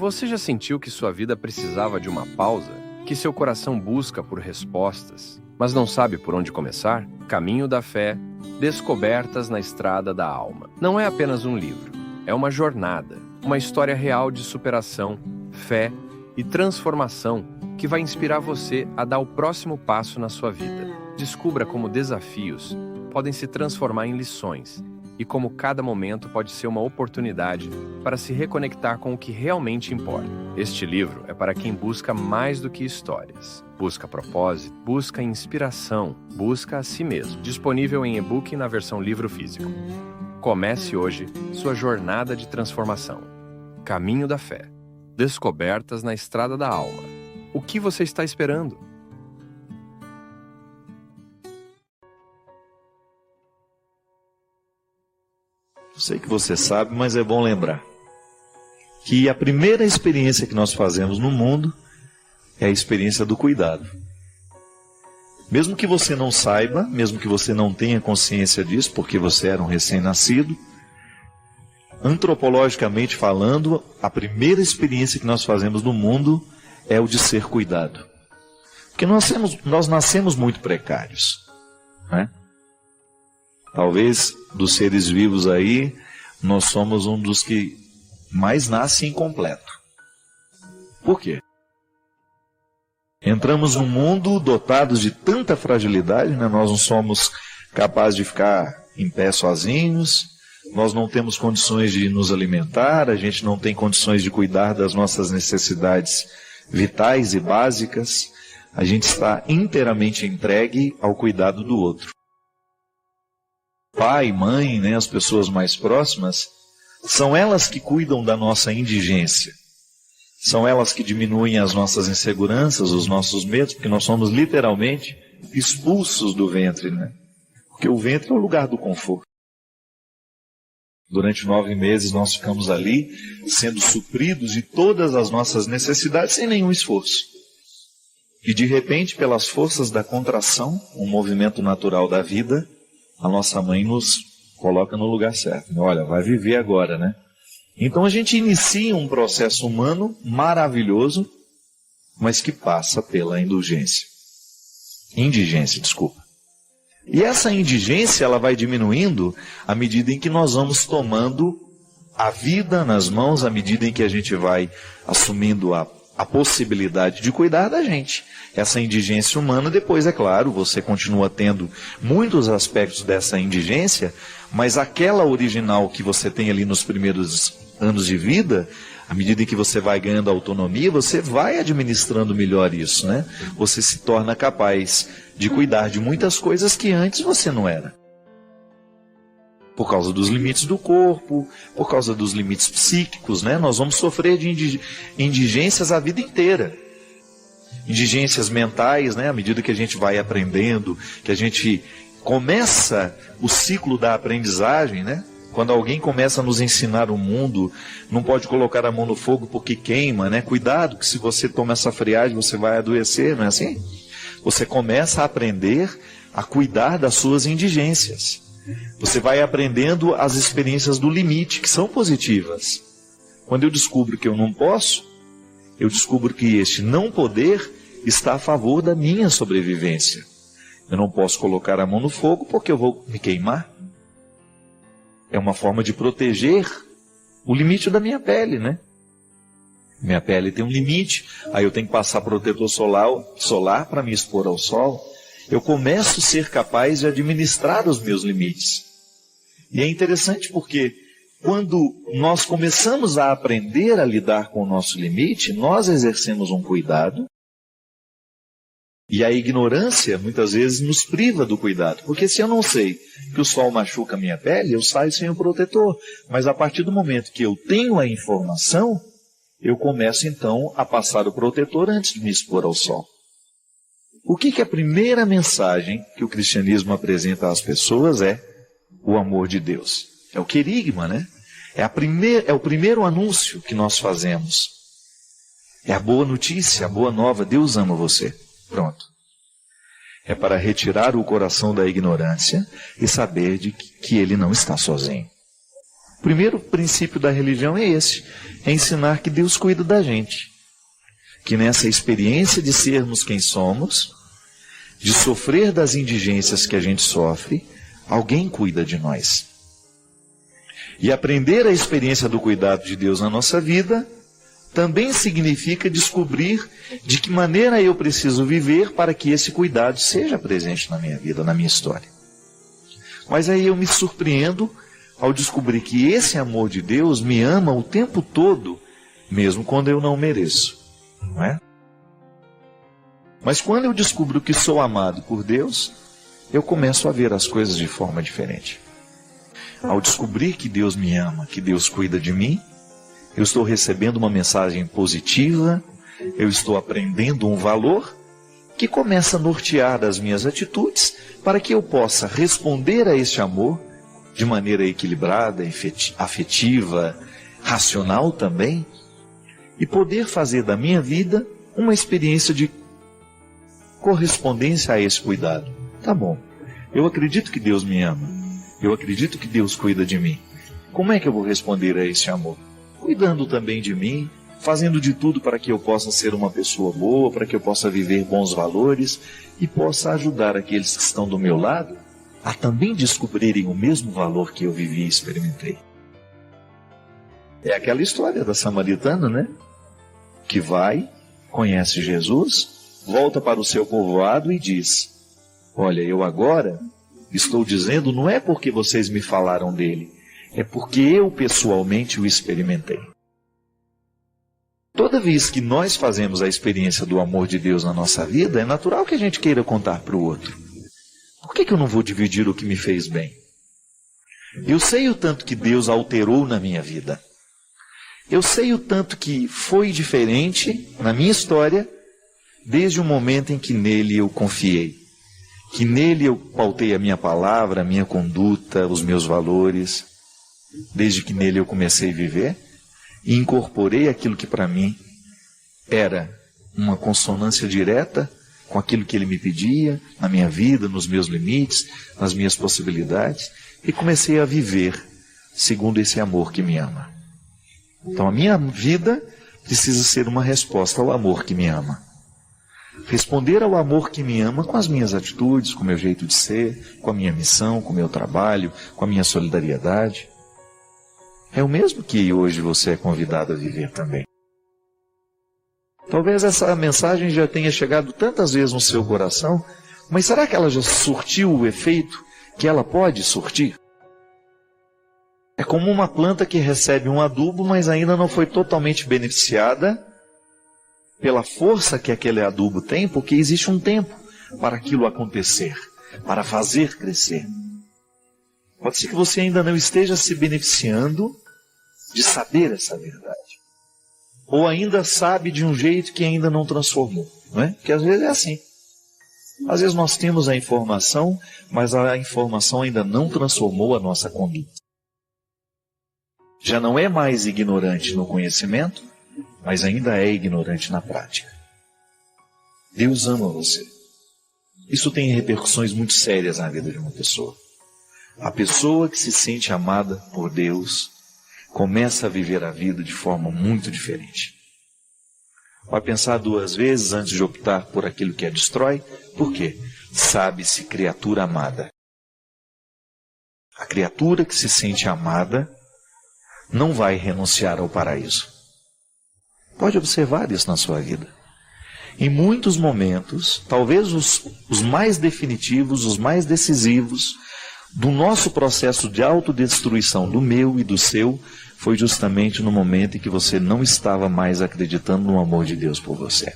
Você já sentiu que sua vida precisava de uma pausa? Que seu coração busca por respostas, mas não sabe por onde começar? Caminho da Fé, Descobertas na Estrada da Alma. Não é apenas um livro, é uma jornada, uma história real de superação, fé e transformação que vai inspirar você a dar o próximo passo na sua vida. Descubra como desafios podem se transformar em lições e como cada momento pode ser uma oportunidade para se reconectar com o que realmente importa. Este livro é para quem busca mais do que histórias. Busca propósito, busca inspiração, busca a si mesmo. Disponível em e-book e na versão livro físico. Comece hoje sua jornada de transformação. Caminho da Fé. Descobertas na Estrada da Alma. O que você está esperando? Sei que você sabe, mas é bom lembrar que a primeira experiência que nós fazemos no mundo é a experiência do cuidado. Mesmo que você não saiba, mesmo que você não tenha consciência disso, porque você era um recém-nascido, antropologicamente falando, a primeira experiência que nós fazemos no mundo é o de ser cuidado. Porque nós nascemos muito precários, né? Talvez dos seres vivos aí, nós somos um dos que mais nasce incompleto. Por quê? Entramos num mundo dotados de tanta fragilidade, né? Nós não somos capazes de ficar em pé sozinhos, nós não temos condições de nos alimentar, a gente não tem condições de cuidar das nossas necessidades vitais e básicas, a gente está inteiramente entregue ao cuidado do outro. Pai, mãe, né, as pessoas mais próximas, são elas que cuidam da nossa indigência. São elas que diminuem as nossas inseguranças, os nossos medos, porque nós somos literalmente expulsos do ventre, né? Porque o ventre é o lugar do conforto. Durante 9 meses nós ficamos ali, sendo supridos de todas as nossas necessidades sem nenhum esforço. E de repente, pelas forças da contração, um movimento natural da vida, a nossa mãe nos coloca no lugar certo. Olha, vai viver agora, né? Então a gente inicia um processo humano maravilhoso, mas que passa pela indigência. E essa indigência, ela vai diminuindo à medida em que nós vamos tomando a vida nas mãos, à medida em que a gente vai assumindo a possibilidade de cuidar da gente. Essa indigência humana, depois, é claro, você continua tendo muitos aspectos dessa indigência, mas aquela original que você tem ali nos primeiros anos de vida, à medida em que você vai ganhando autonomia, você vai administrando melhor isso, né? Você se torna capaz de cuidar de muitas coisas que antes você não era. Por causa dos limites do corpo, por causa dos limites psíquicos, né? Nós vamos sofrer de indigências a vida inteira. Indigências mentais, né? À medida que a gente vai aprendendo, que a gente começa o ciclo da aprendizagem, né? Quando alguém começa a nos ensinar o mundo, não pode colocar a mão no fogo porque queima, né? Cuidado que se você toma essa friagem você vai adoecer, não é assim? Você começa a aprender a cuidar das suas indigências. Você vai aprendendo as experiências do limite, que são positivas. Quando eu descubro que eu não posso, eu descubro que este não poder está a favor da minha sobrevivência. Eu não posso colocar a mão no fogo porque eu vou me queimar. É uma forma de proteger o limite da minha pele, né? Minha pele tem um limite, aí eu tenho que passar protetor solar para me expor ao sol. Eu começo a ser capaz de administrar os meus limites. E é interessante porque quando nós começamos a aprender a lidar com o nosso limite, nós exercemos um cuidado. E a ignorância, muitas vezes, nos priva do cuidado. Porque se eu não sei que o sol machuca a minha pele, eu saio sem o protetor. Mas a partir do momento que eu tenho a informação, eu começo então a passar o protetor antes de me expor ao sol. O que é a primeira mensagem que o cristianismo apresenta às pessoas é o amor de Deus. É o querigma, né? É o primeiro anúncio que nós fazemos. É a boa notícia, a boa nova, Deus ama você. Pronto. É para retirar o coração da ignorância e saber de que ele não está sozinho. O primeiro princípio da religião é esse, é ensinar que Deus cuida da gente. Que nessa experiência de sermos quem somos, de sofrer das indigências que a gente sofre, alguém cuida de nós. E aprender a experiência do cuidado de Deus na nossa vida também significa descobrir de que maneira eu preciso viver para que esse cuidado seja presente na minha vida, na minha história. Mas aí eu me surpreendo ao descobrir que esse amor de Deus me ama o tempo todo, mesmo quando eu não mereço. Não é? Mas quando eu descubro que sou amado por Deus, eu começo a ver as coisas de forma diferente. Ao descobrir que Deus me ama, que Deus cuida de mim, eu estou recebendo uma mensagem positiva, eu estou aprendendo um valor que começa a nortear as minhas atitudes para que eu possa responder a este amor de maneira equilibrada, afetiva, racional também, e poder fazer da minha vida uma experiência de correspondência a esse cuidado. Tá bom, eu acredito que Deus me ama, eu acredito que Deus cuida de mim. Como é que eu vou responder a esse amor? Cuidando também de mim, fazendo de tudo para que eu possa ser uma pessoa boa, para que eu possa viver bons valores e possa ajudar aqueles que estão do meu lado a também descobrirem o mesmo valor que eu vivi e experimentei. É aquela história da samaritana, né? Que vai, conhece Jesus, volta para o seu povoado e diz: olha, eu agora estou dizendo não é porque vocês me falaram dele, é porque eu pessoalmente o experimentei. Toda vez que nós fazemos a experiência do amor de Deus na nossa vida, é natural que a gente queira contar para o outro. Por que eu não vou dividir o que me fez bem? Eu sei o tanto que Deus alterou na minha vida. Eu sei o tanto que foi diferente na minha história desde o momento em que nele eu confiei. Que nele eu pautei a minha palavra, a minha conduta, os meus valores. Desde que nele eu comecei a viver e incorporei aquilo que para mim era uma consonância direta com aquilo que ele me pedia, na minha vida, nos meus limites, nas minhas possibilidades, e comecei a viver segundo esse amor que me ama. Então a minha vida precisa ser uma resposta ao amor que me ama. Responder ao amor que me ama com as minhas atitudes, com o meu jeito de ser, com a minha missão, com o meu trabalho, com a minha solidariedade. É o mesmo que hoje você é convidado a viver também. Talvez essa mensagem já tenha chegado tantas vezes no seu coração, mas será que ela já surtiu o efeito que ela pode surtir? É como uma planta que recebe um adubo, mas ainda não foi totalmente beneficiada pela força que aquele adubo tem, porque existe um tempo para aquilo acontecer, para fazer crescer. Pode ser que você ainda não esteja se beneficiando de saber essa verdade. Ou ainda sabe de um jeito que ainda não transformou. Não é? Porque às vezes é assim. Às vezes nós temos a informação, mas a informação ainda não transformou a nossa conduta. Já não é mais ignorante no conhecimento, mas ainda é ignorante na prática. Deus ama você. Isso tem repercussões muito sérias na vida de uma pessoa. A pessoa que se sente amada por Deus começa a viver a vida de forma muito diferente. Vai pensar duas vezes antes de optar por aquilo que a destrói. Por quê? Sabe-se criatura amada. A criatura que se sente amada não vai renunciar ao paraíso. Pode observar isso na sua vida. Em muitos momentos, talvez os mais definitivos, os mais decisivos, do nosso processo de autodestruição, do meu e do seu, foi justamente no momento em que você não estava mais acreditando no amor de Deus por você.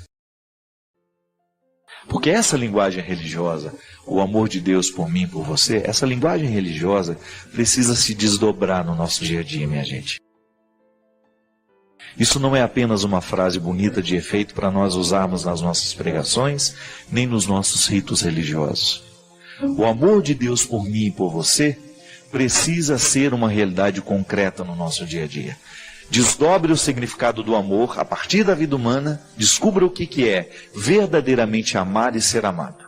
Porque essa linguagem religiosa, o amor de Deus por mim, por você, essa linguagem religiosa precisa se desdobrar no nosso dia a dia, minha gente. Isso não é apenas uma frase bonita de efeito para nós usarmos nas nossas pregações, nem nos nossos ritos religiosos. O amor de Deus por mim e por você precisa ser uma realidade concreta no nosso dia a dia. Desdobre o significado do amor a partir da vida humana, descubra o que é verdadeiramente amar e ser amado.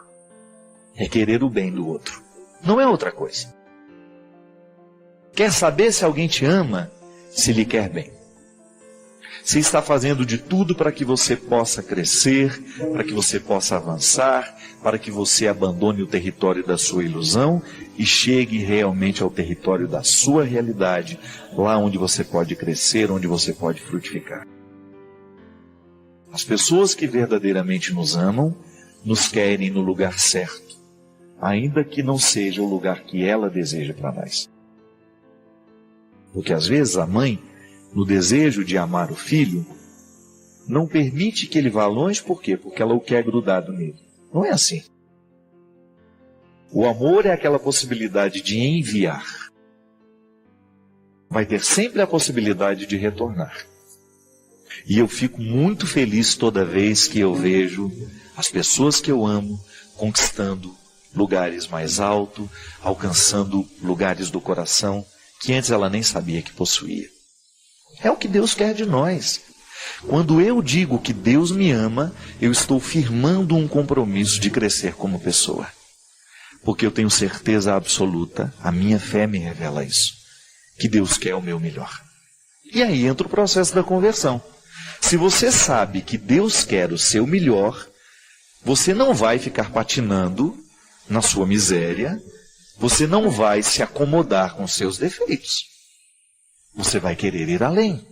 É querer o bem do outro. Não é outra coisa. Quer saber se alguém te ama? Se lhe quer bem. Se está fazendo de tudo para que você possa crescer, para que você possa avançar, para que você abandone o território da sua ilusão e chegue realmente ao território da sua realidade, lá onde você pode crescer, onde você pode frutificar. As pessoas que verdadeiramente nos amam, nos querem no lugar certo, ainda que não seja o lugar que ela deseja para nós. Porque às vezes a mãe, no desejo de amar o filho, não permite que ele vá longe, por quê? Porque ela o quer grudado nele. Não é assim. O amor é aquela possibilidade de enviar. Vai ter sempre a possibilidade de retornar. E eu fico muito feliz toda vez que eu vejo as pessoas que eu amo conquistando lugares mais altos, alcançando lugares do coração que antes ela nem sabia que possuía. É o que Deus quer de nós. Quando eu digo que Deus me ama, eu estou firmando um compromisso de crescer como pessoa. Porque eu tenho certeza absoluta, a minha fé me revela isso, que Deus quer o meu melhor. E aí entra o processo da conversão. Se você sabe que Deus quer o seu melhor, você não vai ficar patinando na sua miséria, você não vai se acomodar com seus defeitos. Você vai querer ir além.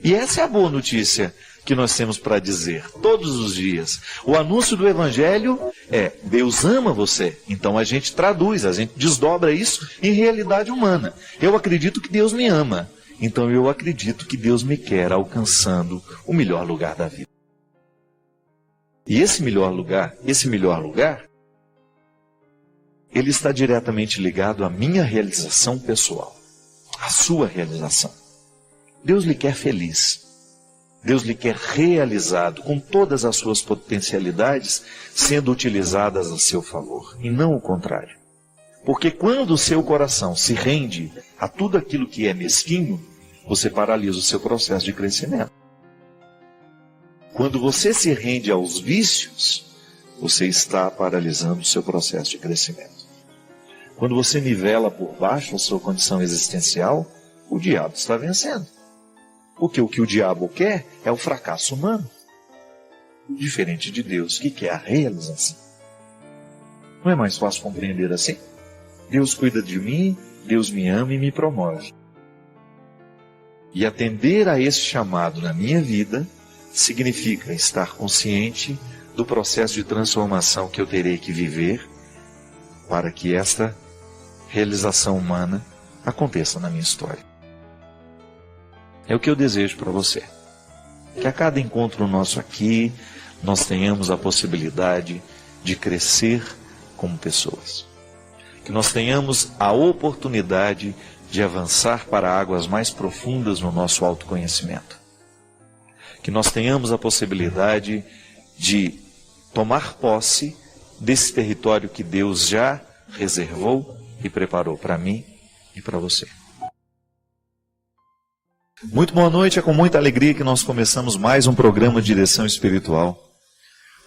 E essa é a boa notícia que nós temos para dizer todos os dias. O anúncio do Evangelho é: Deus ama você. Então a gente traduz, a gente desdobra isso em realidade humana. Eu acredito que Deus me ama. Então eu acredito que Deus me quer alcançando o melhor lugar da vida. E esse melhor lugar, ele está diretamente ligado à minha realização pessoal, à sua realização. Deus lhe quer feliz. Deus lhe quer realizado, com todas as suas potencialidades sendo utilizadas a seu favor, e não o contrário. Porque quando o seu coração se rende a tudo aquilo que é mesquinho, você paralisa o seu processo de crescimento. Quando você se rende aos vícios, você está paralisando o seu processo de crescimento. Quando você nivela por baixo a sua condição existencial, o diabo está vencendo. Porque o que o diabo quer é o fracasso humano. Diferente de Deus, que quer a realização. Não é mais fácil compreender assim? Deus cuida de mim, Deus me ama e me promove. E atender a esse chamado na minha vida significa estar consciente do processo de transformação que eu terei que viver para que esta realização humana aconteça na minha história. É o que eu desejo para você. Que a cada encontro nosso aqui, nós tenhamos a possibilidade de crescer como pessoas. Que nós tenhamos a oportunidade de avançar para águas mais profundas no nosso autoconhecimento. Que nós tenhamos a possibilidade de tomar posse desse território que Deus já reservou e preparou para mim e para você. Muito boa noite, é com muita alegria que nós começamos mais um programa de direção espiritual.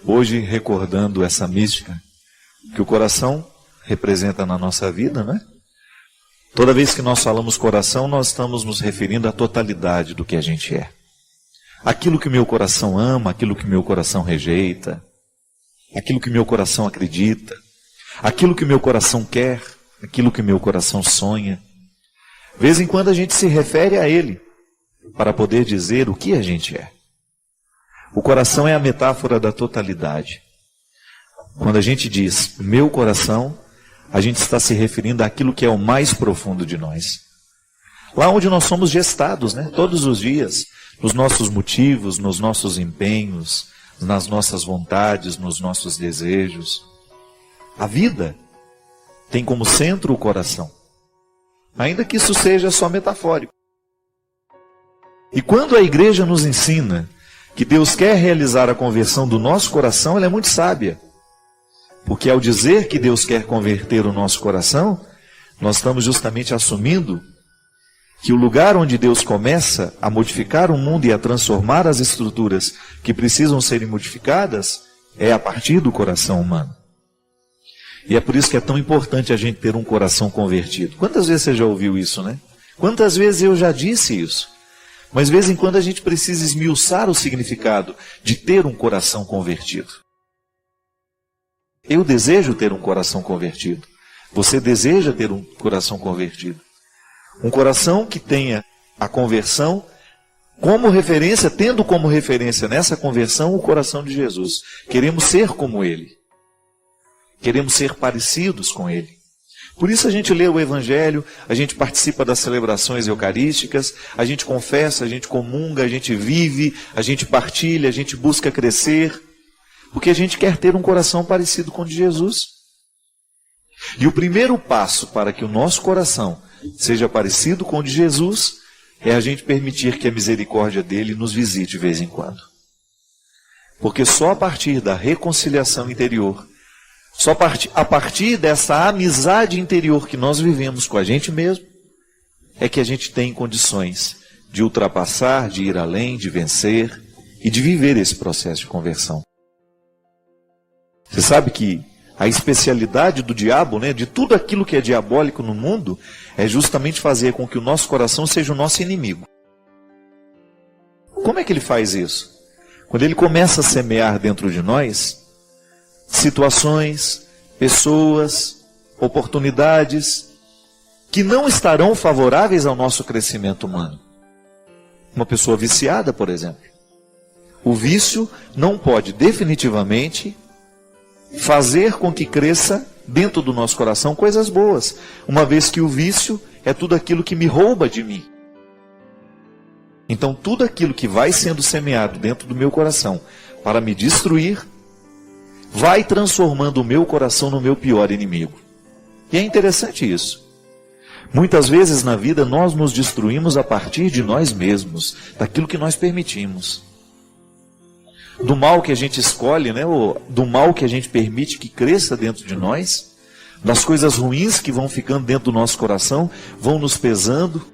Hoje recordando essa mística que o coração representa na nossa vida, né? Toda vez que nós falamos coração, nós estamos nos referindo à totalidade do que a gente é. Aquilo que meu coração ama, aquilo que meu coração rejeita, aquilo que meu coração acredita, aquilo que meu coração quer, aquilo que meu coração sonha. De vez em quando a gente se refere a ele para poder dizer o que a gente é. O coração é a metáfora da totalidade. Quando a gente diz meu coração, a gente está se referindo àquilo que é o mais profundo de nós. Lá onde nós somos gestados, né? Todos os dias, nos nossos motivos, nos nossos empenhos, nas nossas vontades, nos nossos desejos. A vida tem como centro o coração, ainda que isso seja só metafórico. E quando a igreja nos ensina que Deus quer realizar a conversão do nosso coração, ela é muito sábia. Porque ao dizer que Deus quer converter o nosso coração, nós estamos justamente assumindo que o lugar onde Deus começa a modificar o mundo e a transformar as estruturas que precisam serem modificadas é a partir do coração humano. E é por isso que é tão importante a gente ter um coração convertido. Quantas vezes você já ouviu isso, né? Quantas vezes eu já disse isso? Mas de vez em quando a gente precisa esmiuçar o significado de ter um coração convertido. Eu desejo ter um coração convertido. Você deseja ter um coração convertido. Um coração que tenha a conversão como referência, tendo como referência nessa conversão o coração de Jesus. Queremos ser como Ele. Queremos ser parecidos com Ele. Por isso a gente lê o Evangelho, a gente participa das celebrações eucarísticas, a gente confessa, a gente comunga, a gente vive, a gente partilha, a gente busca crescer, porque a gente quer ter um coração parecido com o de Jesus. E o primeiro passo para que o nosso coração seja parecido com o de Jesus é a gente permitir que a misericórdia dele nos visite de vez em quando. Porque só a partir da reconciliação interior, só a partir dessa amizade interior que nós vivemos com a gente mesmo, é que a gente tem condições de ultrapassar, de ir além, de vencer e de viver esse processo de conversão. Você sabe que a especialidade do diabo, né, de tudo aquilo que é diabólico no mundo, é justamente fazer com que o nosso coração seja o nosso inimigo. Como é que ele faz isso? Quando ele começa a semear dentro de nós situações, pessoas, oportunidades que não estarão favoráveis ao nosso crescimento humano. Uma pessoa viciada, por exemplo. O vício não pode definitivamente fazer com que cresça dentro do nosso coração coisas boas, uma vez que o vício é tudo aquilo que me rouba de mim. Então tudo aquilo que vai sendo semeado dentro do meu coração para me destruir, vai transformando o meu coração no meu pior inimigo. E é interessante isso. Muitas vezes na vida nós nos destruímos a partir de nós mesmos, daquilo que nós permitimos. Do mal que a gente escolhe, né, ou do mal que a gente permite que cresça dentro de nós, das coisas ruins que vão ficando dentro do nosso coração, vão nos pesando,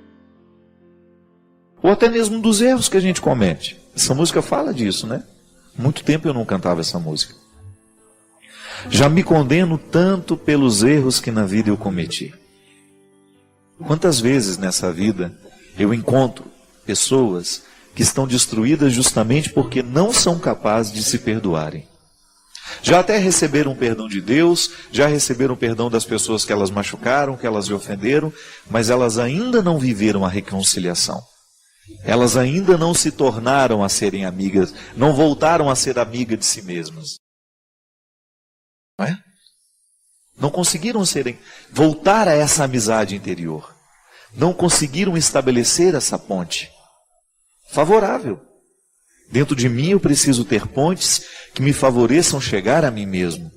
ou até mesmo dos erros que a gente comete. Essa música fala disso, né? Muito tempo eu não cantava essa música. Já me condeno tanto pelos erros que na vida eu cometi. Quantas vezes nessa vida eu encontro pessoas que estão destruídas justamente porque não são capazes de se perdoarem. Já até receberam o perdão de Deus, já receberam o perdão das pessoas que elas machucaram, que elas ofenderam, mas elas ainda não viveram a reconciliação. Elas ainda não se tornaram a serem amigas, não voltaram a ser amigas de si mesmas. Não é? Não conseguiram voltar a essa amizade interior. Não conseguiram estabelecer essa ponte favorável. Dentro de mim eu preciso ter pontes que me favoreçam chegar a mim mesmo.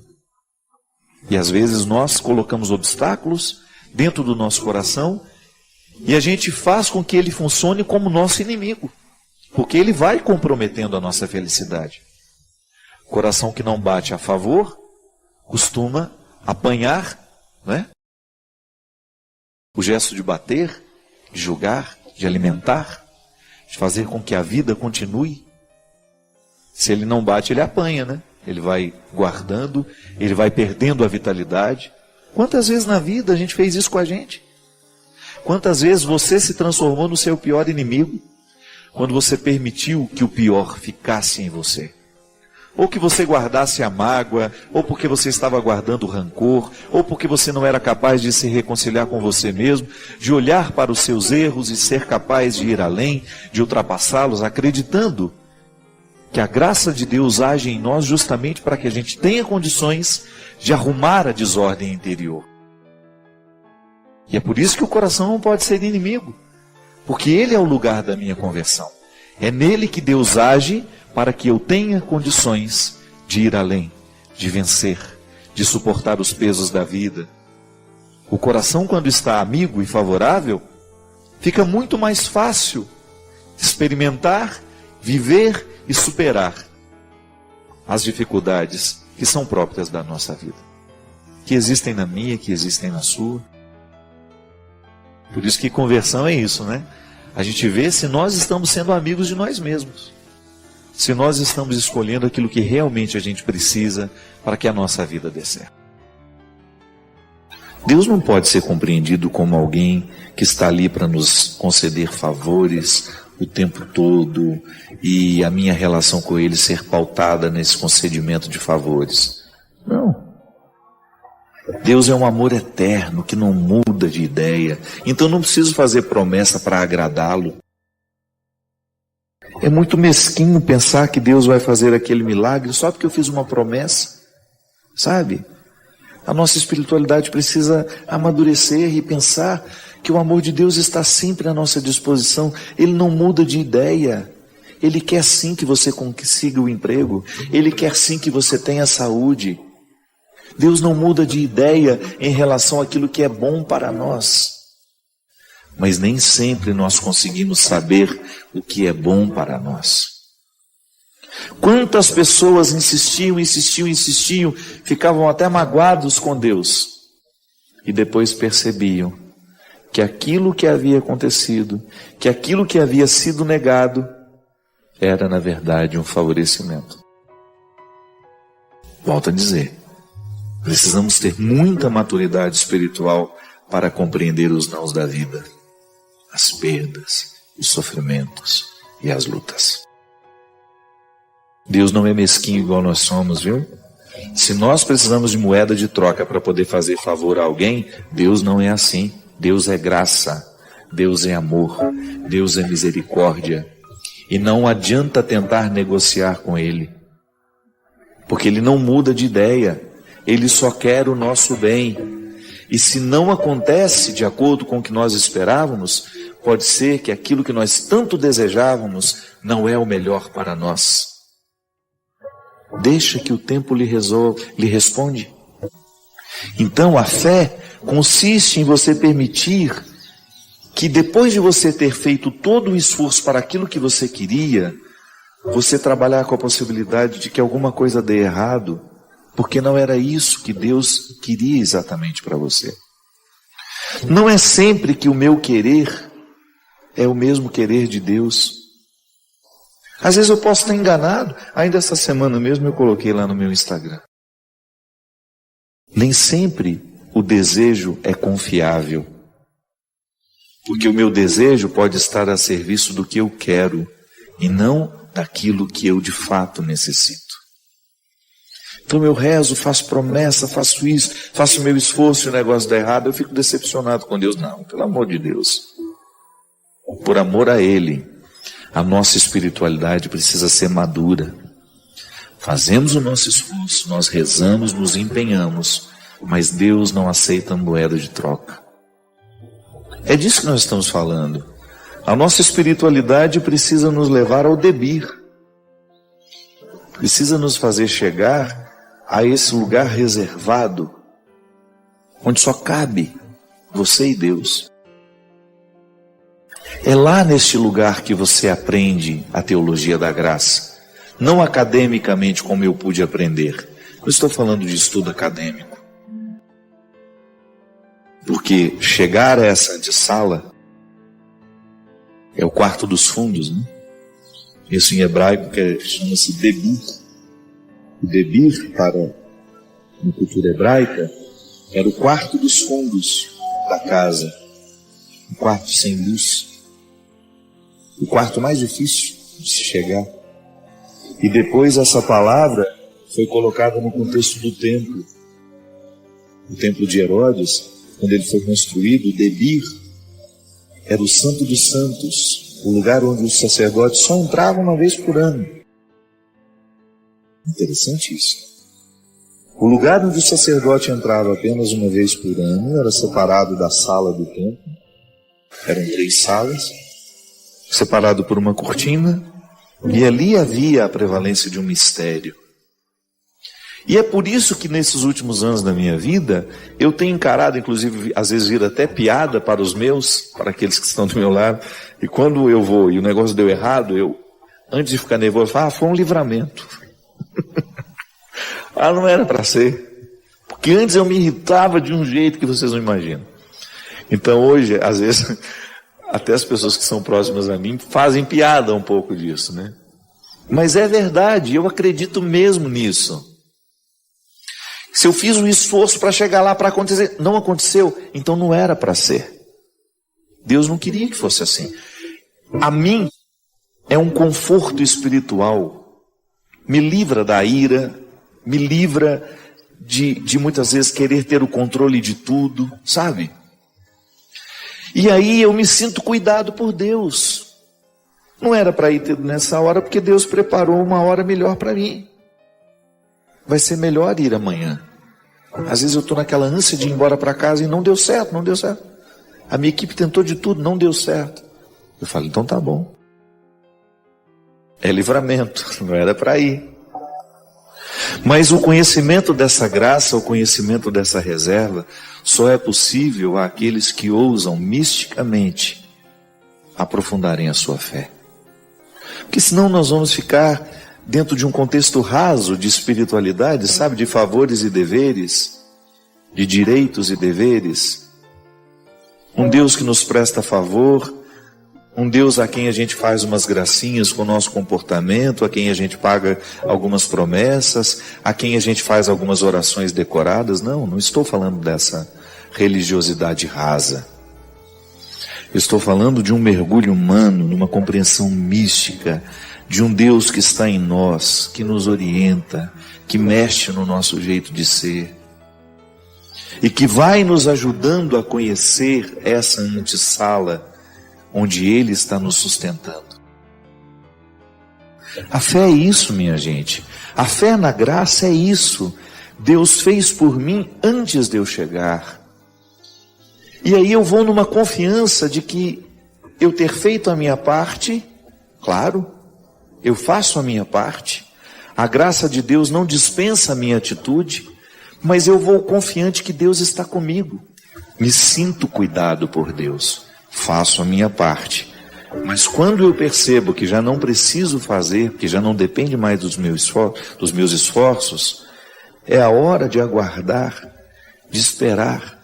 E às vezes nós colocamos obstáculos dentro do nosso coração e a gente faz com que ele funcione como nosso inimigo, porque ele vai comprometendo a nossa felicidade. Coração que não bate a favor costuma apanhar, né? O gesto de bater, de julgar, de alimentar, de fazer com que a vida continue. Se ele não bate, ele apanha, né? Ele vai guardando, ele vai perdendo a vitalidade. Quantas vezes na vida a gente fez isso com a gente? Quantas vezes você se transformou no seu pior inimigo, quando você permitiu que o pior ficasse em você? Ou que você guardasse a mágoa, ou porque você estava guardando o rancor, ou porque você não era capaz de se reconciliar com você mesmo, de olhar para os seus erros e ser capaz de ir além, de ultrapassá-los, acreditando que a graça de Deus age em nós justamente para que a gente tenha condições de arrumar a desordem interior. E é por isso que o coração não pode ser inimigo, porque ele é o lugar da minha conversão. É nele que Deus age para que eu tenha condições de ir além, de vencer, de suportar os pesos da vida. O coração, quando está amigo e favorável, fica muito mais fácil experimentar, viver e superar as dificuldades que são próprias da nossa vida, que existem na minha, que existem na sua. Por isso que conversão é isso, né? A gente vê se nós estamos sendo amigos de nós mesmos. Se nós estamos escolhendo aquilo que realmente a gente precisa para que a nossa vida dê certo. Deus não pode ser compreendido como alguém que está ali para nos conceder favores o tempo todo e a minha relação com Ele ser pautada nesse concedimento de favores. Não. Deus é um amor eterno que não muda de ideia. Então não preciso fazer promessa para agradá-lo. É muito mesquinho pensar que Deus vai fazer aquele milagre só porque eu fiz uma promessa. Sabe? A nossa espiritualidade precisa amadurecer e pensar que o amor de Deus está sempre à nossa disposição. Ele não muda de ideia. Ele quer sim que você consiga o emprego. Ele quer sim que você tenha saúde. Deus não muda de ideia em relação àquilo que é bom para nós. Mas nem sempre nós conseguimos saber o que é bom para nós. Quantas pessoas insistiam, ficavam até magoados com Deus. E depois percebiam que aquilo que havia acontecido, que aquilo que havia sido negado, era na verdade um favorecimento. Volto a dizer, precisamos ter muita maturidade espiritual para compreender os nãos da vida, as perdas, os sofrimentos e as lutas. Deus não é mesquinho igual nós somos, viu? Se nós precisamos de moeda de troca para poder fazer favor a alguém, Deus não é assim. Deus é graça, Deus é amor, Deus é misericórdia. E não adianta tentar negociar com Ele, porque Ele não muda de ideia. Ele só quer o nosso bem. E se não acontece de acordo com o que nós esperávamos, pode ser que aquilo que nós tanto desejávamos não é o melhor para nós. Deixa que o tempo lhe responde. Então a fé consiste em você permitir que depois de você ter feito todo o esforço para aquilo que você queria, você trabalhar com a possibilidade de que alguma coisa dê errado, porque não era isso que Deus queria exatamente para você. Não é sempre que o meu querer é o mesmo querer de Deus. Às vezes eu posso estar enganado. Ainda essa semana mesmo eu coloquei lá no meu Instagram. Nem sempre o desejo é confiável. Porque o meu desejo pode estar a serviço do que eu quero e não daquilo que eu de fato necessito. Então eu rezo, faço promessa, faço isso, faço o meu esforço e o negócio dá errado, eu fico decepcionado com Deus. Não, pelo amor de Deus. Por amor a Ele, a nossa espiritualidade precisa ser madura. Fazemos o nosso esforço, nós rezamos, nos empenhamos, mas Deus não aceita moeda de troca. É disso que nós estamos falando. A nossa espiritualidade precisa nos levar ao debir. Precisa nos fazer chegar a esse lugar reservado, onde só cabe você e Deus. É lá neste lugar que você aprende a teologia da graça. Não academicamente como eu pude aprender. Não estou falando de estudo acadêmico. Porque chegar a essa antessala é o quarto dos fundos, né? Isso em hebraico chama-se debir. O debir, para a cultura hebraica, era o quarto dos fundos da casa. Um quarto sem luz. O quarto mais difícil de se chegar. E depois essa palavra foi colocada no contexto do templo. O templo de Herodes, quando ele foi construído, o debir era o santo dos santos, o lugar onde os sacerdotes só entravam uma vez por ano. Interessante isso. O lugar onde o sacerdote entrava apenas uma vez por ano era separado da sala do templo. Eram 3 salas, separado por uma cortina, e ali havia a prevalência de um mistério. E é por isso que nesses últimos anos da minha vida, eu tenho encarado, inclusive, às vezes vira até piada para os meus, para aqueles que estão do meu lado, e quando eu vou e o negócio deu errado, eu, antes de ficar nervoso, falo, foi um livramento. Não era para ser. Porque antes eu me irritava de um jeito que vocês não imaginam. Então hoje, às vezes, até as pessoas que são próximas a mim fazem piada um pouco disso, né? Mas é verdade, eu acredito mesmo nisso. Se eu fiz um esforço para chegar lá, para acontecer, não aconteceu, então não era para ser. Deus não queria que fosse assim. A mim é um conforto espiritual. Me livra da ira, me livra de muitas vezes querer ter o controle de tudo, sabe? E aí eu me sinto cuidado por Deus. Não era para ir nessa hora, porque Deus preparou uma hora melhor para mim. Vai ser melhor ir amanhã. Às vezes eu estou naquela ânsia de ir embora para casa e não deu certo, não deu certo. A minha equipe tentou de tudo, não deu certo. Eu falo, então tá bom. É livramento, não era para ir. Mas o conhecimento dessa graça, o conhecimento dessa reserva, só é possível àqueles que ousam misticamente aprofundarem a sua fé. Porque senão nós vamos ficar dentro de um contexto raso de espiritualidade, sabe, de favores e deveres, de direitos e deveres. Um Deus que nos presta favor, um Deus a quem a gente faz umas gracinhas com o nosso comportamento, a quem a gente paga algumas promessas, a quem a gente faz algumas orações decoradas. Não estou falando dessa religiosidade rasa. Eu estou falando de um mergulho humano, numa compreensão mística, de um Deus que está em nós, que nos orienta, que mexe no nosso jeito de ser, e que vai nos ajudando a conhecer essa antessala onde Ele está nos sustentando. A fé é isso, minha gente. A fé na graça é isso. Deus fez por mim antes de eu chegar. E aí eu vou numa confiança de que eu ter feito a minha parte, claro, eu faço a minha parte, a graça de Deus não dispensa a minha atitude, mas eu vou confiante que Deus está comigo. Me sinto cuidado por Deus, faço a minha parte. Mas quando eu percebo que já não preciso fazer, que já não depende mais dos meus esforços, é a hora de aguardar, de esperar,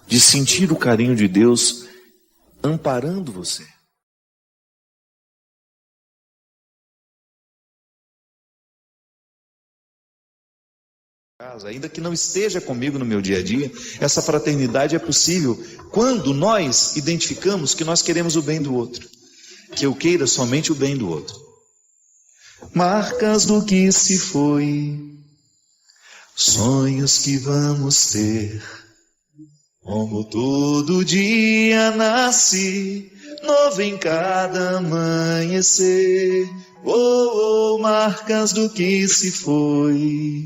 de sentir o carinho de Deus amparando você. Ainda que não esteja comigo no meu dia a dia, essa fraternidade é possível quando nós identificamos que nós queremos o bem do outro, que eu queira somente o bem do outro. Marcas do que se foi, sonhos que vamos ter, como todo dia nasce, novo em cada amanhecer. Marcas do que se foi,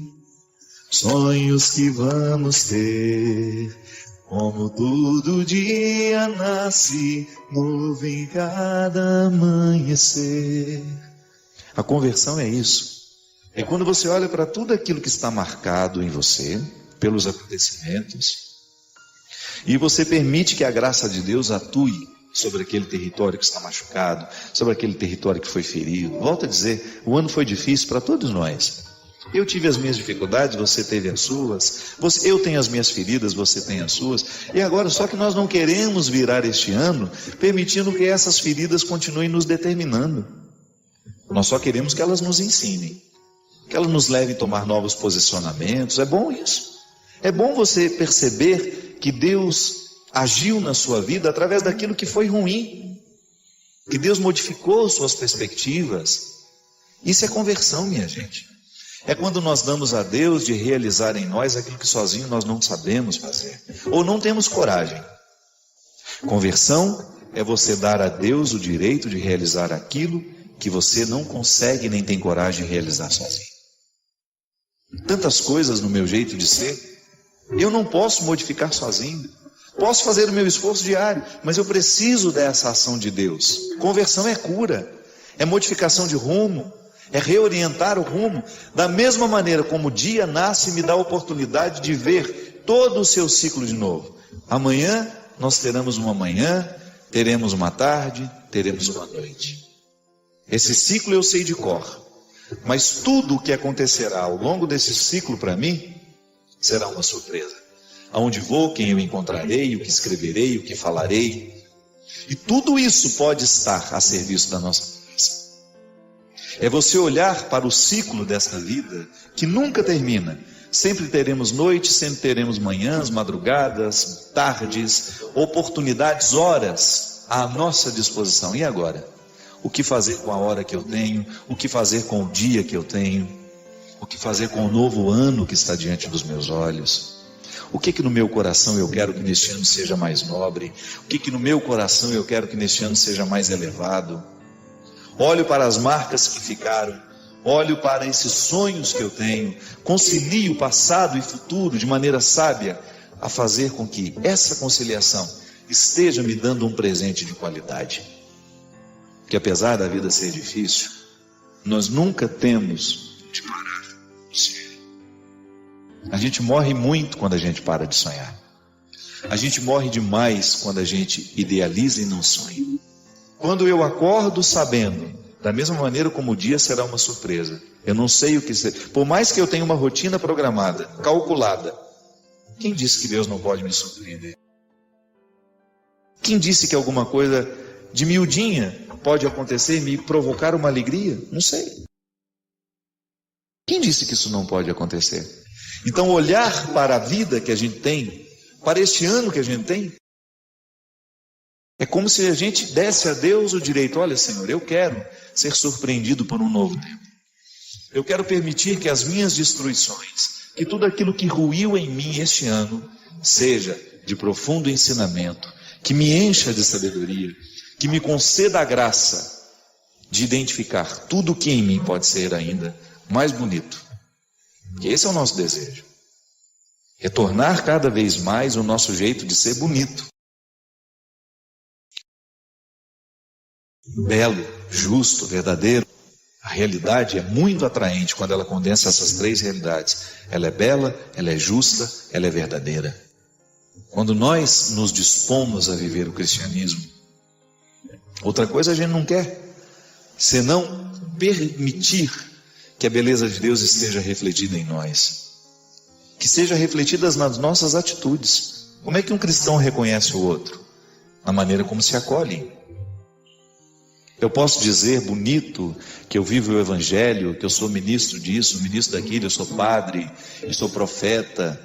sonhos que vamos ter, como todo dia nasce, novo em cada amanhecer. A conversão é isso. É quando você olha para tudo aquilo que está marcado em você, pelos acontecimentos, e você permite que a graça de Deus atue sobre aquele território que está machucado, sobre aquele território que foi ferido. Volto a dizer, o ano foi difícil para todos nós. Eu tive as minhas dificuldades, você teve as suas, eu tenho as minhas feridas, você tem as suas, e agora só que nós não queremos virar este ano permitindo que essas feridas continuem nos determinando. Nós só queremos que elas nos ensinem, que elas nos levem a tomar novos posicionamentos. É bom isso. É bom você perceber que Deus agiu na sua vida através daquilo que foi ruim, que Deus modificou suas perspectivas. Isso é conversão, minha gente. É quando nós damos a Deus de realizar em nós aquilo que sozinho nós não sabemos fazer, ou não temos coragem. Conversão é você dar a Deus o direito de realizar aquilo que você não consegue nem tem coragem de realizar sozinho. Tantas coisas no meu jeito de ser, eu não posso modificar sozinho. Posso fazer o meu esforço diário, mas eu preciso dessa ação de Deus. Conversão é cura, é modificação de rumo, é reorientar o rumo. Da mesma maneira como o dia nasce e me dá a oportunidade de ver todo o seu ciclo de novo. Amanhã nós teremos uma manhã, teremos uma tarde, teremos uma noite. Esse ciclo eu sei de cor, mas tudo o que acontecerá ao longo desse ciclo para mim será uma surpresa. Aonde vou, quem eu encontrarei, o que escreverei, o que falarei. E tudo isso pode estar a serviço da nossa conversa. É você olhar para o ciclo desta vida, que nunca termina, Sempre teremos noites, sempre teremos manhãs, madrugadas, tardes, oportunidades, horas à nossa disposição. E agora? O que fazer com a hora que eu tenho? O que fazer com o dia que eu tenho? O que fazer com o novo ano que está diante dos meus olhos? O que no meu coração eu quero que neste ano seja mais nobre? O que no meu coração eu quero que neste ano seja mais elevado? Olho para as marcas que ficaram, olho para esses sonhos que eu tenho, concilio passado e futuro de maneira sábia, a fazer com que essa conciliação esteja me dando um presente de qualidade. Que apesar da vida ser difícil, nós nunca temos de parar de sonhar. A gente morre muito quando a gente para de sonhar. A gente morre demais quando a gente idealiza e não sonha. Quando eu acordo sabendo, da mesma maneira como o dia será uma surpresa, eu não sei o que ser, por mais que eu tenha uma rotina programada, calculada, quem disse que Deus não pode me surpreender? Quem disse que alguma coisa de miudinha pode acontecer e me provocar uma alegria? Não sei. Quem disse que isso não pode acontecer? Então olhar para a vida que a gente tem, para este ano que a gente tem, é como se a gente desse a Deus o direito: olha, Senhor, eu quero ser surpreendido por um novo tempo. Eu quero permitir que as minhas destruições, que tudo aquilo que ruiu em mim este ano, seja de profundo ensinamento, que me encha de sabedoria, que me conceda a graça de identificar tudo o que em mim pode ser ainda mais bonito. Que esse é o nosso desejo. É tornar cada vez mais o nosso jeito de ser bonito. Belo, justo, verdadeiro. A realidade é muito atraente quando ela condensa essas três realidades. Ela é bela, ela é justa, ela é verdadeira. Quando nós nos dispomos a viver o cristianismo, outra coisa a gente não quer, senão permitir que a beleza de Deus esteja refletida em nós, que seja refletida nas nossas atitudes. Como é que um cristão reconhece o outro? Na maneira como se acolhem. Eu posso dizer bonito que eu vivo o evangelho, que eu sou ministro disso, ministro daquilo, eu sou padre, eu sou profeta,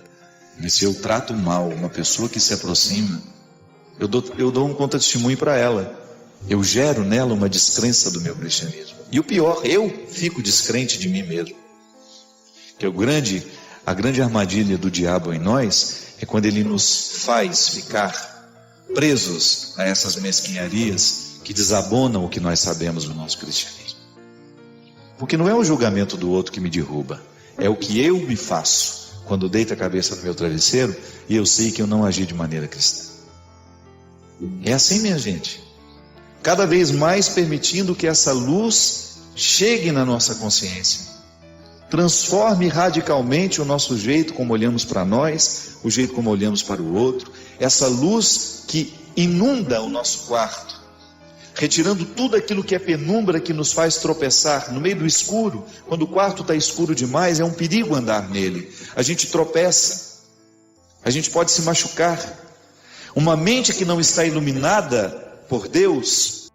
mas se eu trato mal uma pessoa que se aproxima, eu dou um contra-testemunho para ela. Eu gero nela uma descrença do meu cristianismo. E o pior, eu fico descrente de mim mesmo. Que a grande armadilha do diabo em nós é quando ele nos faz ficar presos a essas mesquinharias que desabonam o que nós sabemos do nosso cristianismo. Porque não é o julgamento do outro que me derruba, é o que eu me faço quando deito a cabeça no meu travesseiro e eu sei que eu não agi de maneira cristã. É assim, minha gente. Cada vez mais permitindo que essa luz chegue na nossa consciência, transforme radicalmente o nosso jeito como olhamos para nós, o jeito como olhamos para o outro, essa luz que inunda o nosso quarto, retirando tudo aquilo que é penumbra, que nos faz tropeçar no meio do escuro. Quando o quarto está escuro demais, é um perigo andar nele, a gente tropeça, a gente pode se machucar. Uma mente que não está iluminada por Deus,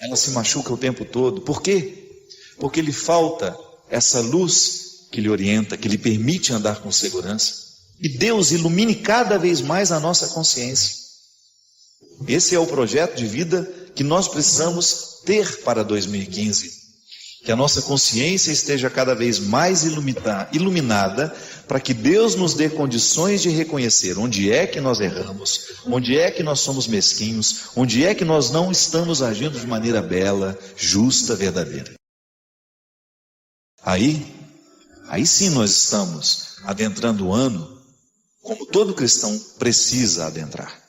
ela se machuca o tempo todo. Por quê? Porque lhe falta essa luz que lhe orienta, que lhe permite andar com segurança. E Deus ilumine cada vez mais a nossa consciência. Esse é o projeto de vida que nós precisamos ter para 2015. Que a nossa consciência esteja cada vez mais iluminada, para que Deus nos dê condições de reconhecer onde é que nós erramos, onde é que nós somos mesquinhos, onde é que nós não estamos agindo de maneira bela, justa, verdadeira. Aí sim nós estamos adentrando o ano como todo cristão precisa adentrar.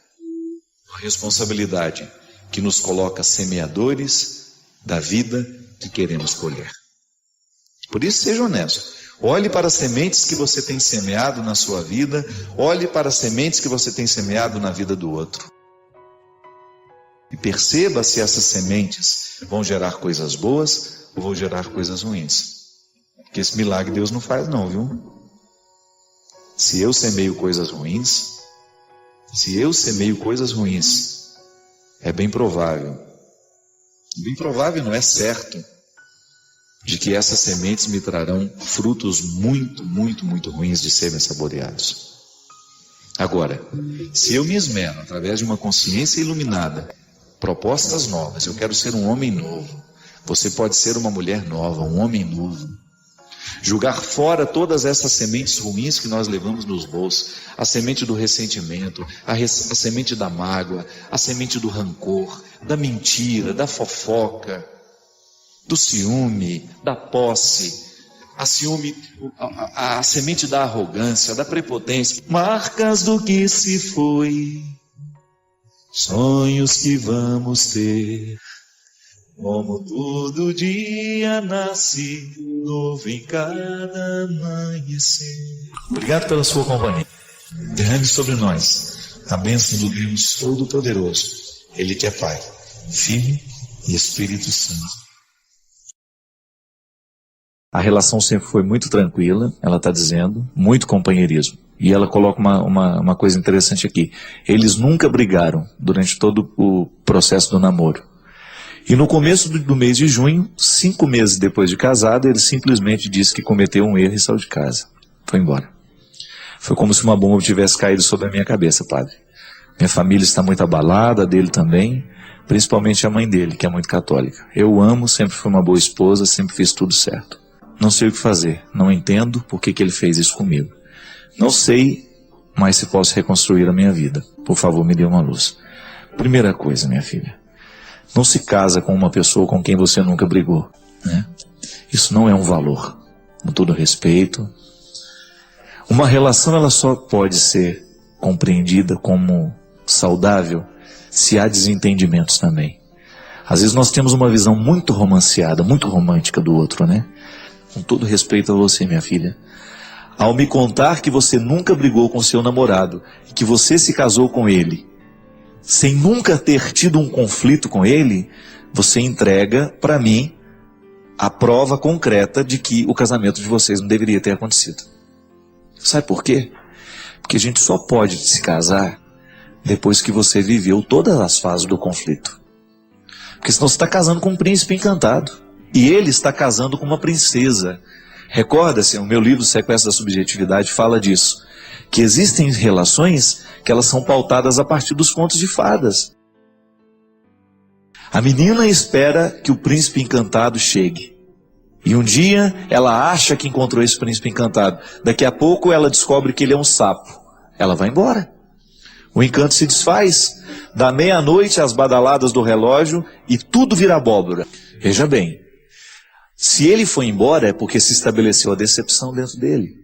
A responsabilidade que nos coloca semeadores da vida que queremos colher. Por isso, seja honesto. Olhe para as sementes que você tem semeado na sua vida, olhe para as sementes que você tem semeado na vida do outro. E perceba se essas sementes vão gerar coisas boas ou vão gerar coisas ruins. Porque esse milagre Deus não faz não, viu? Se eu semeio coisas ruins, é bem provável não é certo, de que essas sementes me trarão frutos muito, muito, muito ruins de serem saboreados. Agora, se eu me esmero, através de uma consciência iluminada, propostas novas, eu quero ser um homem novo, você pode ser uma mulher nova, um homem novo, julgar fora todas essas sementes ruins que nós levamos nos bolsos, a semente do ressentimento, a semente da mágoa, a semente do rancor, da mentira, da fofoca, do ciúme, da posse, a semente da arrogância, da prepotência, marcas do que se foi, sonhos que vamos ter, como todo dia nasce novo em cada amanhecer. Obrigado pela sua companhia. Derrame sobre nós a bênção do Deus Todo-Poderoso, Ele que é Pai, Filho e Espírito Santo. A relação sempre foi muito tranquila, ela está dizendo, muito companheirismo. E ela coloca uma coisa interessante aqui. Eles nunca brigaram durante todo o processo do namoro. E no começo do mês de junho, 5 meses depois de casado, ele simplesmente disse que cometeu um erro e saiu de casa. Foi embora. Foi como se uma bomba tivesse caído sobre a minha cabeça, padre. Minha família está muito abalada, a dele também, principalmente a mãe dele, que é muito católica. Eu amo, sempre fui uma boa esposa, sempre fiz tudo certo. Não sei o que fazer, não entendo por que ele fez isso comigo. Não sei mais se posso reconstruir a minha vida. Por favor, me dê uma luz. Primeira coisa, minha filha, não se casa com uma pessoa com quem você nunca brigou, né? Isso não é um valor, com todo respeito. Uma relação ela só pode ser compreendida como saudável se há desentendimentos também. Às vezes nós temos uma visão muito romanceada, muito romântica do outro, né? Com todo respeito a você, minha filha, ao me contar que você nunca brigou com seu namorado, que você se casou com ele, sem nunca ter tido um conflito com ele, você entrega para mim a prova concreta de que o casamento de vocês não deveria ter acontecido. Sabe por quê? Porque a gente só pode se casar depois que você viveu todas as fases do conflito. Porque senão você está casando com um príncipe encantado. E ele está casando com uma princesa. Recorda-se, o meu livro Sequestro da Subjetividade fala disso. Que existem relações que elas são pautadas a partir dos contos de fadas. A menina espera que o príncipe encantado chegue. E um dia ela acha que encontrou esse príncipe encantado. Daqui a pouco ela descobre que ele é um sapo. Ela vai embora. O encanto se desfaz. Da meia-noite às badaladas do relógio e tudo vira abóbora. Veja bem. Se ele foi embora é porque se estabeleceu a decepção dentro dele.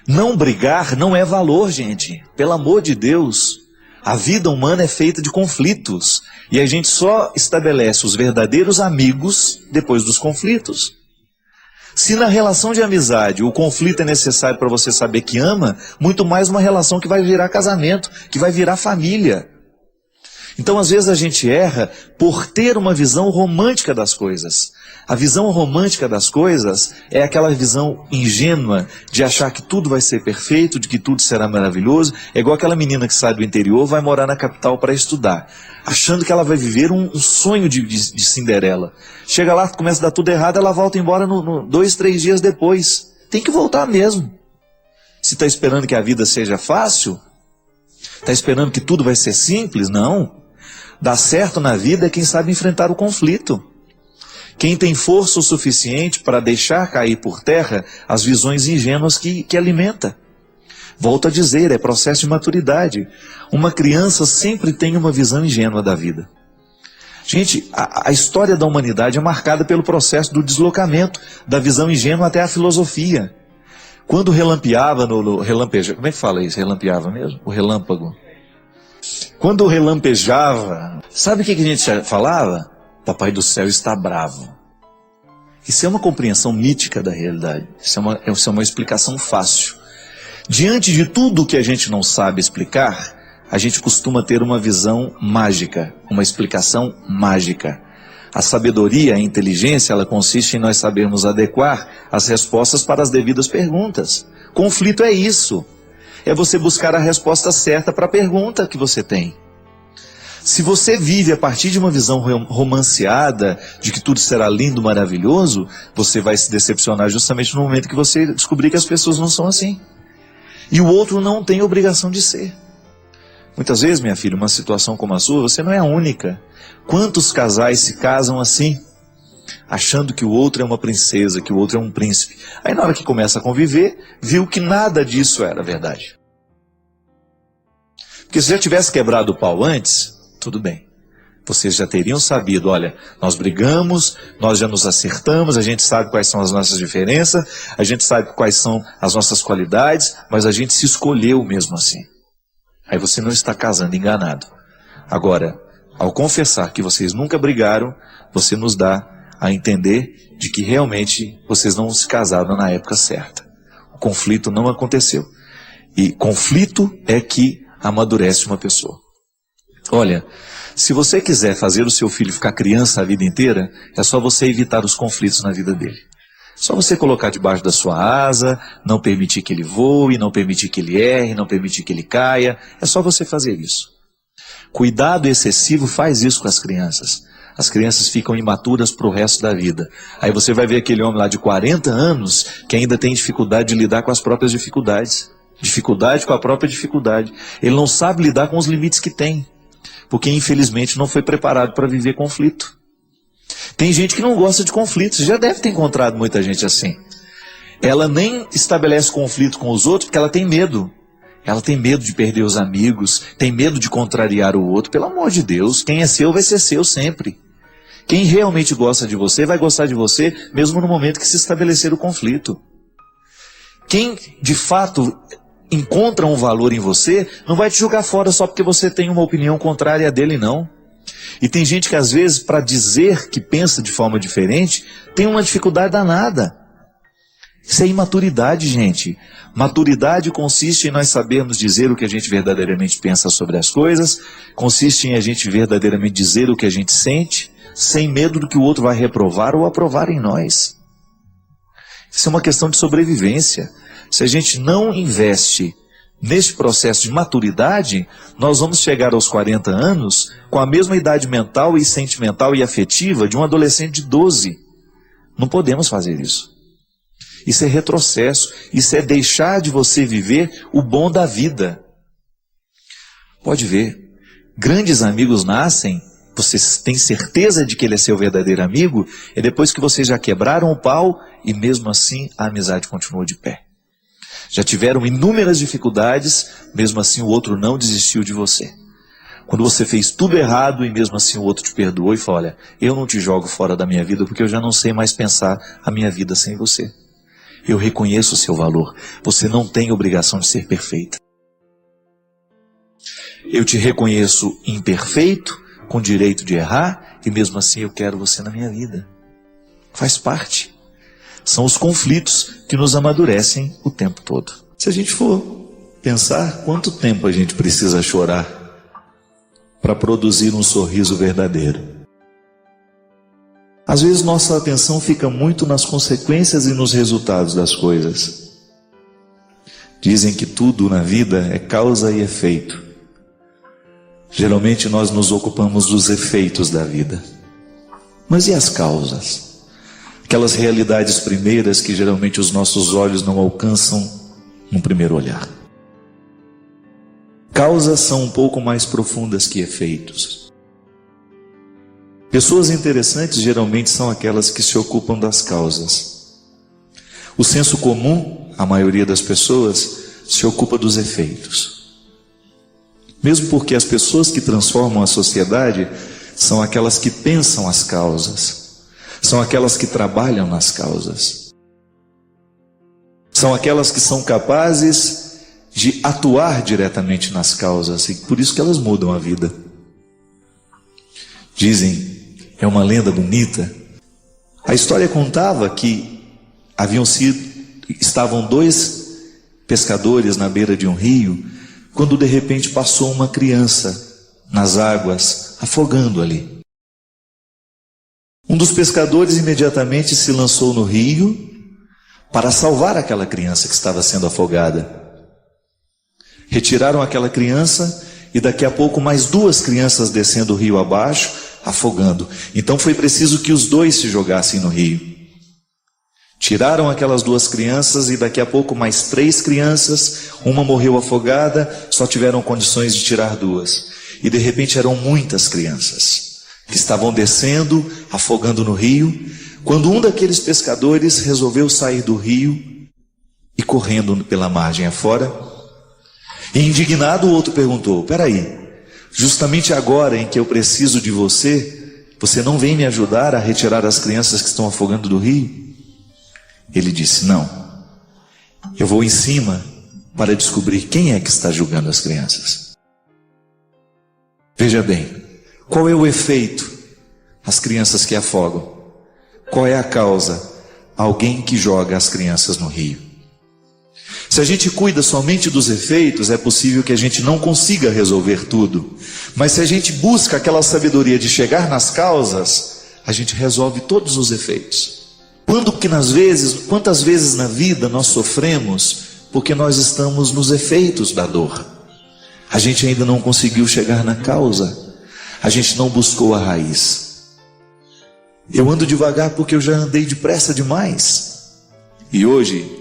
Não brigar não é valor, gente. Pelo amor de Deus. A vida humana é feita de conflitos. E a gente só estabelece os verdadeiros amigos depois dos conflitos. Se na relação de amizade o conflito é necessário para você saber que ama, muito mais uma relação que vai virar casamento, que vai virar família. Então, às vezes, a gente erra por ter uma visão romântica das coisas. A visão romântica das coisas é aquela visão ingênua de achar que tudo vai ser perfeito, de que tudo será maravilhoso. É igual aquela menina que sai do interior, vai morar na capital para estudar, achando que ela vai viver um sonho de Cinderela. Chega lá, começa a dar tudo errado, ela volta embora 2, 3 dias depois. Tem que voltar mesmo. Se está esperando que a vida seja fácil, está esperando que tudo vai ser simples, não. Dá certo na vida é quem sabe enfrentar o conflito. Quem tem força o suficiente para deixar cair por terra as visões ingênuas que alimenta. Volto a dizer, é processo de maturidade. Uma criança sempre tem uma visão ingênua da vida. Gente, a história da humanidade é marcada pelo processo do deslocamento da visão ingênua até a filosofia. Quando relampeava relampeja, como é que fala isso? Relampeava mesmo? O relâmpago. Quando relampejava, sabe o que a gente falava? Papai do céu está bravo. Isso é uma compreensão mítica da realidade. Isso é uma explicação fácil. Diante de tudo que a gente não sabe explicar, a gente costuma ter uma visão mágica, uma explicação mágica. A sabedoria, a inteligência, ela consiste em nós sabermos adequar as respostas para as devidas perguntas. Conflito é isso. É você buscar a resposta certa para a pergunta que você tem. Se você vive a partir de uma visão romanceada, de que tudo será lindo, maravilhoso, você vai se decepcionar justamente no momento que você descobrir que as pessoas não são assim. E o outro não tem obrigação de ser. Muitas vezes, minha filha, uma situação como a sua, você não é a única. Quantos casais se casam assim, achando que o outro é uma princesa, que o outro é um príncipe? Aí na hora que começa a conviver, viu que nada disso era verdade. Porque se já tivesse quebrado o pau antes, tudo bem. Vocês já teriam sabido, olha, nós brigamos, nós já nos acertamos, a gente sabe quais são as nossas diferenças, a gente sabe quais são as nossas qualidades, mas a gente se escolheu mesmo assim. Aí você não está casando enganado. Agora, ao confessar que vocês nunca brigaram, você nos dá a entender de que realmente vocês não se casaram na época certa. O conflito não aconteceu. E conflito é que amadurece uma pessoa. Olha, se você quiser fazer o seu filho ficar criança a vida inteira, é só você evitar os conflitos na vida dele. Só você colocar debaixo da sua asa, não permitir que ele voe, não permitir que ele erre, não permitir que ele caia. É só você fazer isso. Cuidado excessivo faz isso com as crianças. As crianças ficam imaturas para o resto da vida. Aí você vai ver aquele homem lá de 40 anos que ainda tem dificuldade de lidar com as próprias dificuldades. Dificuldade com a própria dificuldade. Ele não sabe lidar com os limites que tem. Porque infelizmente não foi preparado para viver conflito. Tem gente que não gosta de conflitos, você já deve ter encontrado muita gente assim. Ela nem estabelece conflito com os outros porque ela tem medo. Ela tem medo de perder os amigos, tem medo de contrariar o outro. Pelo amor de Deus, quem é seu vai ser seu sempre. Quem realmente gosta de você vai gostar de você mesmo no momento que se estabelecer o conflito. Quem de fato encontra um valor em você não vai te jogar fora só porque você tem uma opinião contrária a dele, não. E tem gente que às vezes, para dizer que pensa de forma diferente, tem uma dificuldade danada. Isso é imaturidade, gente. Maturidade consiste em nós sabermos dizer o que a gente verdadeiramente pensa sobre as coisas, consiste em a gente verdadeiramente dizer o que a gente sente, sem medo do que o outro vai reprovar ou aprovar em nós. Isso é uma questão de sobrevivência. Se a gente não investe neste processo de maturidade, nós vamos chegar aos 40 anos com a mesma idade mental e sentimental e afetiva de um adolescente de 12. Não podemos fazer isso. Isso é retrocesso. Isso é deixar de você viver o bom da vida. Pode ver, grandes amigos nascem, você tem certeza de que ele é seu verdadeiro amigo, é depois que vocês já quebraram o pau e mesmo assim a amizade continua de pé. Já tiveram inúmeras dificuldades, mesmo assim o outro não desistiu de você. Quando você fez tudo errado e mesmo assim o outro te perdoou e falou, olha, eu não te jogo fora da minha vida porque eu já não sei mais pensar a minha vida sem você. Eu reconheço o seu valor. Você não tem obrigação de ser perfeita. Eu te reconheço imperfeito, com direito de errar, e mesmo assim eu quero você na minha vida. Faz parte. São os conflitos que nos amadurecem o tempo todo. Se a gente for pensar quanto tempo a gente precisa chorar para produzir um sorriso verdadeiro. Às vezes nossa atenção fica muito nas consequências e nos resultados das coisas. Dizem que tudo na vida é causa e efeito. Geralmente nós nos ocupamos dos efeitos da vida. Mas e as causas? Aquelas realidades primeiras que geralmente os nossos olhos não alcançam no primeiro olhar. Causas são um pouco mais profundas que efeitos. Pessoas interessantes geralmente são aquelas que se ocupam das causas. O senso comum, a maioria das pessoas, se ocupa dos efeitos. Mesmo porque as pessoas que transformam a sociedade são aquelas que pensam as causas. São aquelas que trabalham nas causas. São aquelas que são capazes de atuar diretamente nas causas. E por isso que elas mudam a vida. Dizem, é uma lenda bonita. A história contava que estavam dois pescadores na beira de um rio, quando de repente passou uma criança nas águas, afogando ali. Um dos pescadores imediatamente se lançou no rio para salvar aquela criança que estava sendo afogada. Retiraram aquela criança e daqui a pouco mais 2 crianças descendo o rio abaixo, afogando. Então foi preciso que os 2 se jogassem no rio. Tiraram aquelas 2 crianças e daqui a pouco mais 3 crianças, uma morreu afogada, só tiveram condições de tirar 2. E de repente eram muitas crianças que estavam descendo, afogando no rio, quando um daqueles pescadores resolveu sair do rio e correndo pela margem afora. E indignado o outro perguntou: peraí, justamente agora em que eu preciso de você, você não vem me ajudar a retirar as crianças que estão afogando do rio? Ele disse: não, eu vou em cima para descobrir quem é que está julgando as crianças. Veja bem, qual é o efeito? As crianças que afogam. Qual é a causa? Alguém que joga as crianças no rio. Se a gente cuida somente dos efeitos, é possível que a gente não consiga resolver tudo. Mas se a gente busca aquela sabedoria de chegar nas causas, a gente resolve todos os efeitos. Quantas vezes na vida nós sofremos porque nós estamos nos efeitos da dor? A gente ainda não conseguiu chegar na causa. A gente não buscou a raiz. Eu ando devagar porque eu já andei depressa demais. E hoje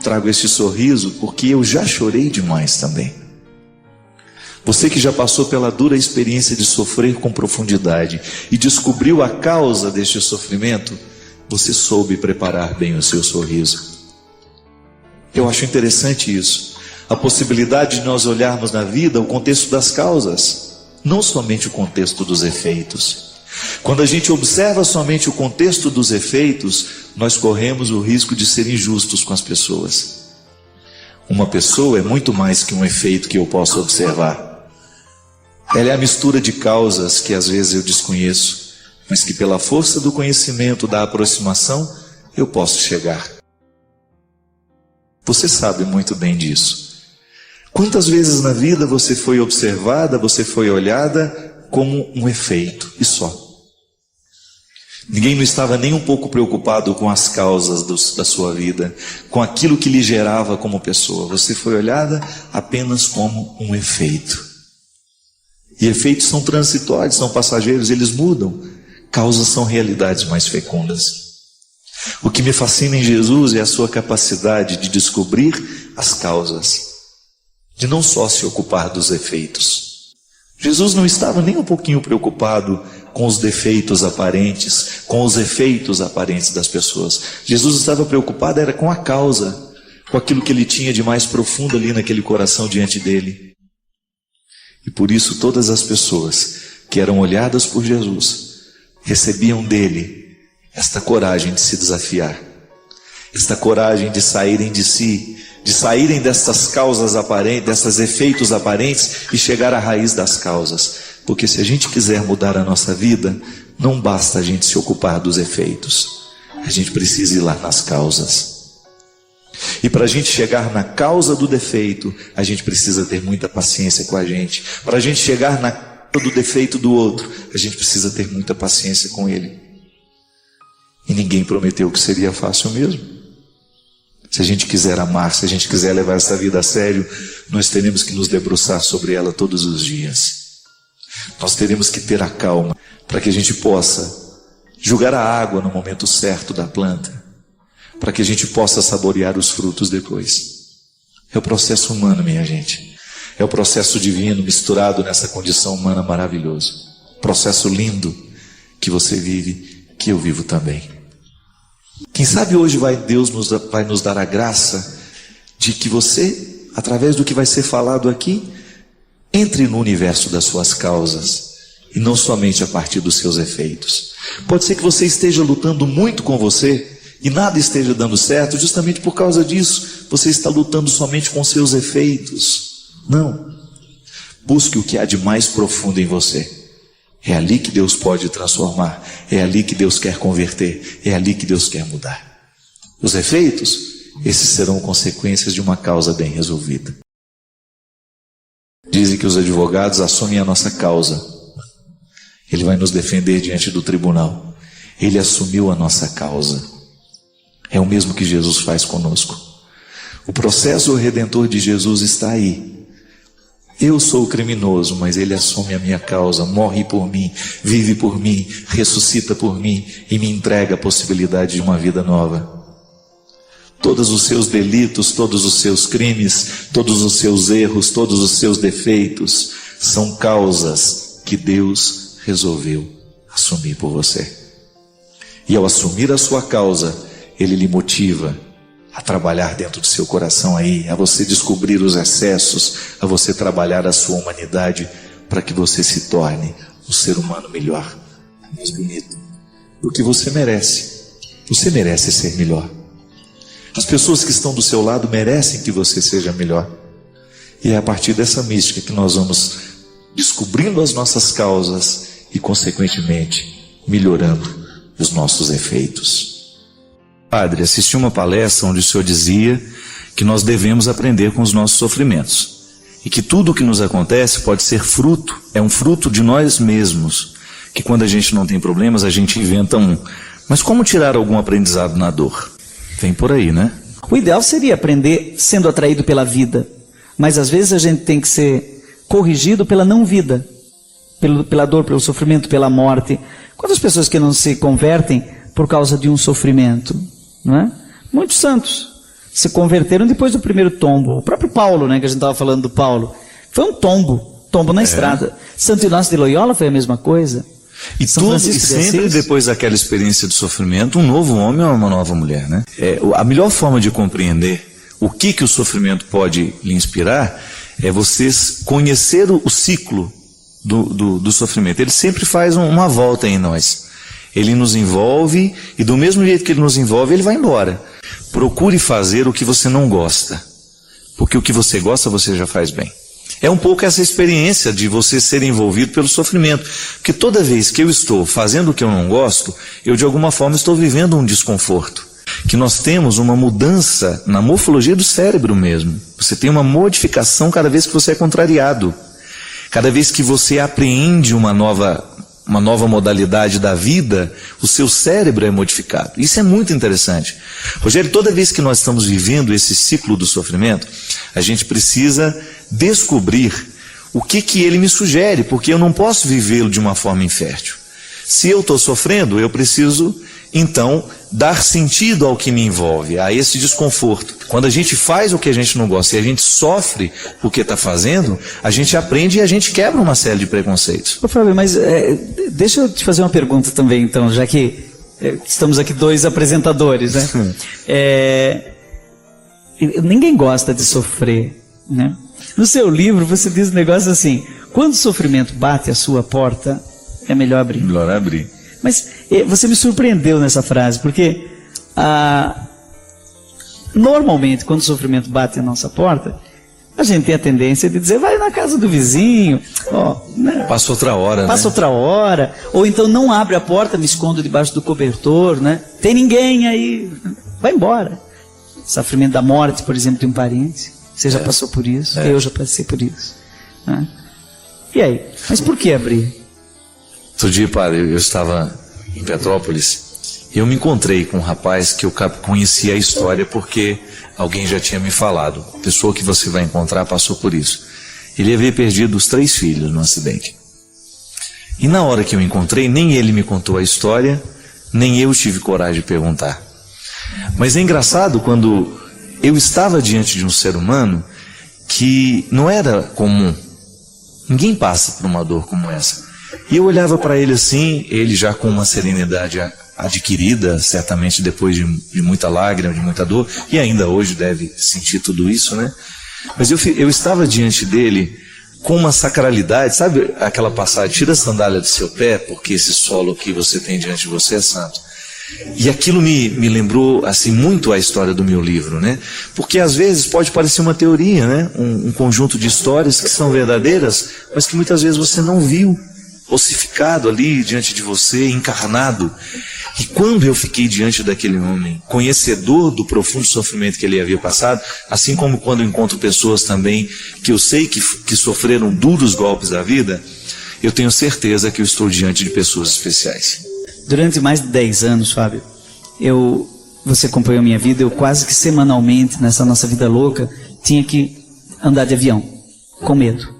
trago este sorriso porque eu já chorei demais também. Você que já passou pela dura experiência de sofrer com profundidade e descobriu a causa deste sofrimento, você soube preparar bem o seu sorriso. Eu acho interessante isso. A possibilidade de nós olharmos na vida o contexto das causas, não somente o contexto dos efeitos. Quando a gente observa somente o contexto dos efeitos, nós corremos o risco de ser injustos com as pessoas. Uma pessoa é muito mais que um efeito que eu posso observar. Ela é a mistura de causas que às vezes eu desconheço, mas que pela força do conhecimento, da aproximação, eu posso chegar. Você sabe muito bem disso. Quantas vezes na vida você foi observada, você foi olhada como um efeito e só? Ninguém não estava nem um pouco preocupado com as causas da sua vida, com aquilo que lhe gerava como pessoa. Você foi olhada apenas como um efeito. E efeitos são transitórios, são passageiros, eles mudam. Causas são realidades mais fecundas. O que me fascina em Jesus é a sua capacidade de descobrir as causas, de não só se ocupar dos efeitos. Jesus não estava nem um pouquinho preocupado com os defeitos aparentes, com os efeitos aparentes das pessoas. Jesus estava preocupado era com a causa, com aquilo que ele tinha de mais profundo ali naquele coração diante dele. E por isso todas as pessoas que eram olhadas por Jesus recebiam dele esta coragem de se desafiar, esta coragem de saírem de si, de saírem dessas causas aparentes, desses efeitos aparentes e chegar à raiz das causas. Porque se a gente quiser mudar a nossa vida, não basta a gente se ocupar dos efeitos, a gente precisa ir lá nas causas. E para a gente chegar na causa do defeito, a gente precisa ter muita paciência com a gente. Para a gente chegar na causa do defeito do outro, a gente precisa ter muita paciência com ele. E ninguém prometeu que seria fácil mesmo. Se a gente quiser amar, se a gente quiser levar essa vida a sério, nós teremos que nos debruçar sobre ela todos os dias. Nós teremos que ter a calma para que a gente possa julgar a água no momento certo da planta, para que a gente possa saborear os frutos depois. É o processo humano, minha gente. É o processo divino misturado nessa condição humana maravilhoso. Processo lindo que você vive, que eu vivo também. Quem sabe hoje Deus vai nos dar a graça de que você, através do que vai ser falado aqui, entre no universo das suas causas e não somente a partir dos seus efeitos. Pode ser que você esteja lutando muito com você e nada esteja dando certo, justamente por causa disso você está lutando somente com seus efeitos. Não. Busque o que há de mais profundo em você. É ali que Deus pode transformar, é ali que Deus quer converter, é ali que Deus quer mudar. Os efeitos, esses serão consequências de uma causa bem resolvida. Dizem que os advogados assumem a nossa causa. Ele vai nos defender diante do tribunal. Ele assumiu a nossa causa. É o mesmo que Jesus faz conosco. O processo redentor de Jesus está aí. Eu sou o criminoso, mas ele assume a minha causa, morre por mim, vive por mim, ressuscita por mim e me entrega a possibilidade de uma vida nova. Todos os seus delitos, todos os seus crimes, todos os seus erros, todos os seus defeitos são causas que Deus resolveu assumir por você. E ao assumir a sua causa, Ele lhe motiva a trabalhar dentro do seu coração aí, a você descobrir os excessos, a você trabalhar a sua humanidade para que você se torne um ser humano melhor, mais bonito, do que você merece. Você merece ser melhor. As pessoas que estão do seu lado merecem que você seja melhor. E é a partir dessa mística que nós vamos descobrindo as nossas causas e, consequentemente, melhorando os nossos efeitos. Padre, assisti uma palestra onde o senhor dizia que nós devemos aprender com os nossos sofrimentos. E que tudo o que nos acontece pode ser fruto, é um fruto de nós mesmos. Que quando a gente não tem problemas, a gente inventa um. Mas como tirar algum aprendizado na dor? Vem por aí, né? O ideal seria aprender sendo atraído pela vida. Mas às vezes a gente tem que ser corrigido pela não vida. Pela dor, pelo sofrimento, pela morte. Quantas pessoas que não se convertem por causa de um sofrimento? Não é? Muitos santos se converteram depois do primeiro tombo. O próprio Paulo, né, que a gente estava falando do Paulo, foi um tombo na estrada. Santo Inácio de Loyola foi a mesma coisa. E sempre depois daquela experiência de sofrimento, um novo homem ou uma nova mulher, né? A melhor forma de compreender o que o sofrimento pode lhe inspirar é você conhecer o ciclo do sofrimento. Ele sempre faz uma volta em nós. Ele nos envolve e do mesmo jeito que ele nos envolve, ele vai embora. Procure fazer o que você não gosta, porque o que você gosta você já faz bem. É um pouco essa experiência de você ser envolvido pelo sofrimento, porque toda vez que eu estou fazendo o que eu não gosto, eu de alguma forma estou vivendo um desconforto. Que nós temos uma mudança na morfologia do cérebro mesmo. Você tem uma modificação cada vez que você é contrariado. Cada vez que você apreende uma nova modalidade da vida, o seu cérebro é modificado. Isso é muito interessante. Rogério, toda vez que nós estamos vivendo esse ciclo do sofrimento, a gente precisa descobrir o que ele me sugere, porque eu não posso vivê-lo de uma forma infértil. Se eu estou sofrendo, eu preciso, então, dar sentido ao que me envolve, a esse desconforto. Quando a gente faz o que a gente não gosta e a gente sofre o que está fazendo, a gente aprende e a gente quebra uma série de preconceitos. Ô Fábio, mas deixa eu te fazer uma pergunta também, então, já que estamos aqui dois apresentadores, né? Ninguém gosta de sofrer, né? No seu livro você diz um negócio assim: quando o sofrimento bate a sua porta, é melhor abrir. Melhor abrir. Mas você me surpreendeu nessa frase, porque normalmente quando o sofrimento bate a nossa porta, a gente tem a tendência de dizer, vai na casa do vizinho, né? Passa outra hora, Passa né? outra hora, ou então não abre a porta, me escondo debaixo do cobertor, né? Tem ninguém aí, vai embora. O sofrimento da morte, por exemplo, de um parente, você já passou por isso, eu já passei por isso, né? E aí? Mas por que abrir? Outro dia, padre, eu estava em Petrópolis e eu me encontrei com um rapaz que eu conhecia a história porque alguém já tinha me falado. A pessoa que você vai encontrar passou por isso. Ele havia perdido os 3 filhos no acidente. E na hora que eu encontrei, nem ele me contou a história, nem eu tive coragem de perguntar. Mas é engraçado quando eu estava diante de um ser humano que não era comum. Ninguém passa por uma dor como essa. E eu olhava para ele assim, ele já com uma serenidade adquirida, certamente depois de muita lágrima, de muita dor, e ainda hoje deve sentir tudo isso, né? Mas eu estava diante dele com uma sacralidade, sabe aquela passagem, tira a sandália do seu pé, porque esse solo que você tem diante de você é santo. E aquilo me lembrou assim muito a história do meu livro, né? Porque às vezes pode parecer uma teoria, né? Um conjunto de histórias que são verdadeiras, mas que muitas vezes você não viu ossificado ali diante de você, encarnado. E quando eu fiquei diante daquele homem, conhecedor do profundo sofrimento que ele havia passado, assim como quando eu encontro pessoas também que eu sei que sofreram duros golpes da vida, eu tenho certeza que eu estou diante de pessoas especiais. Durante mais de 10 anos, Fábio, você acompanhou a minha vida, eu quase que semanalmente, nessa nossa vida louca, tinha que andar de avião, com medo.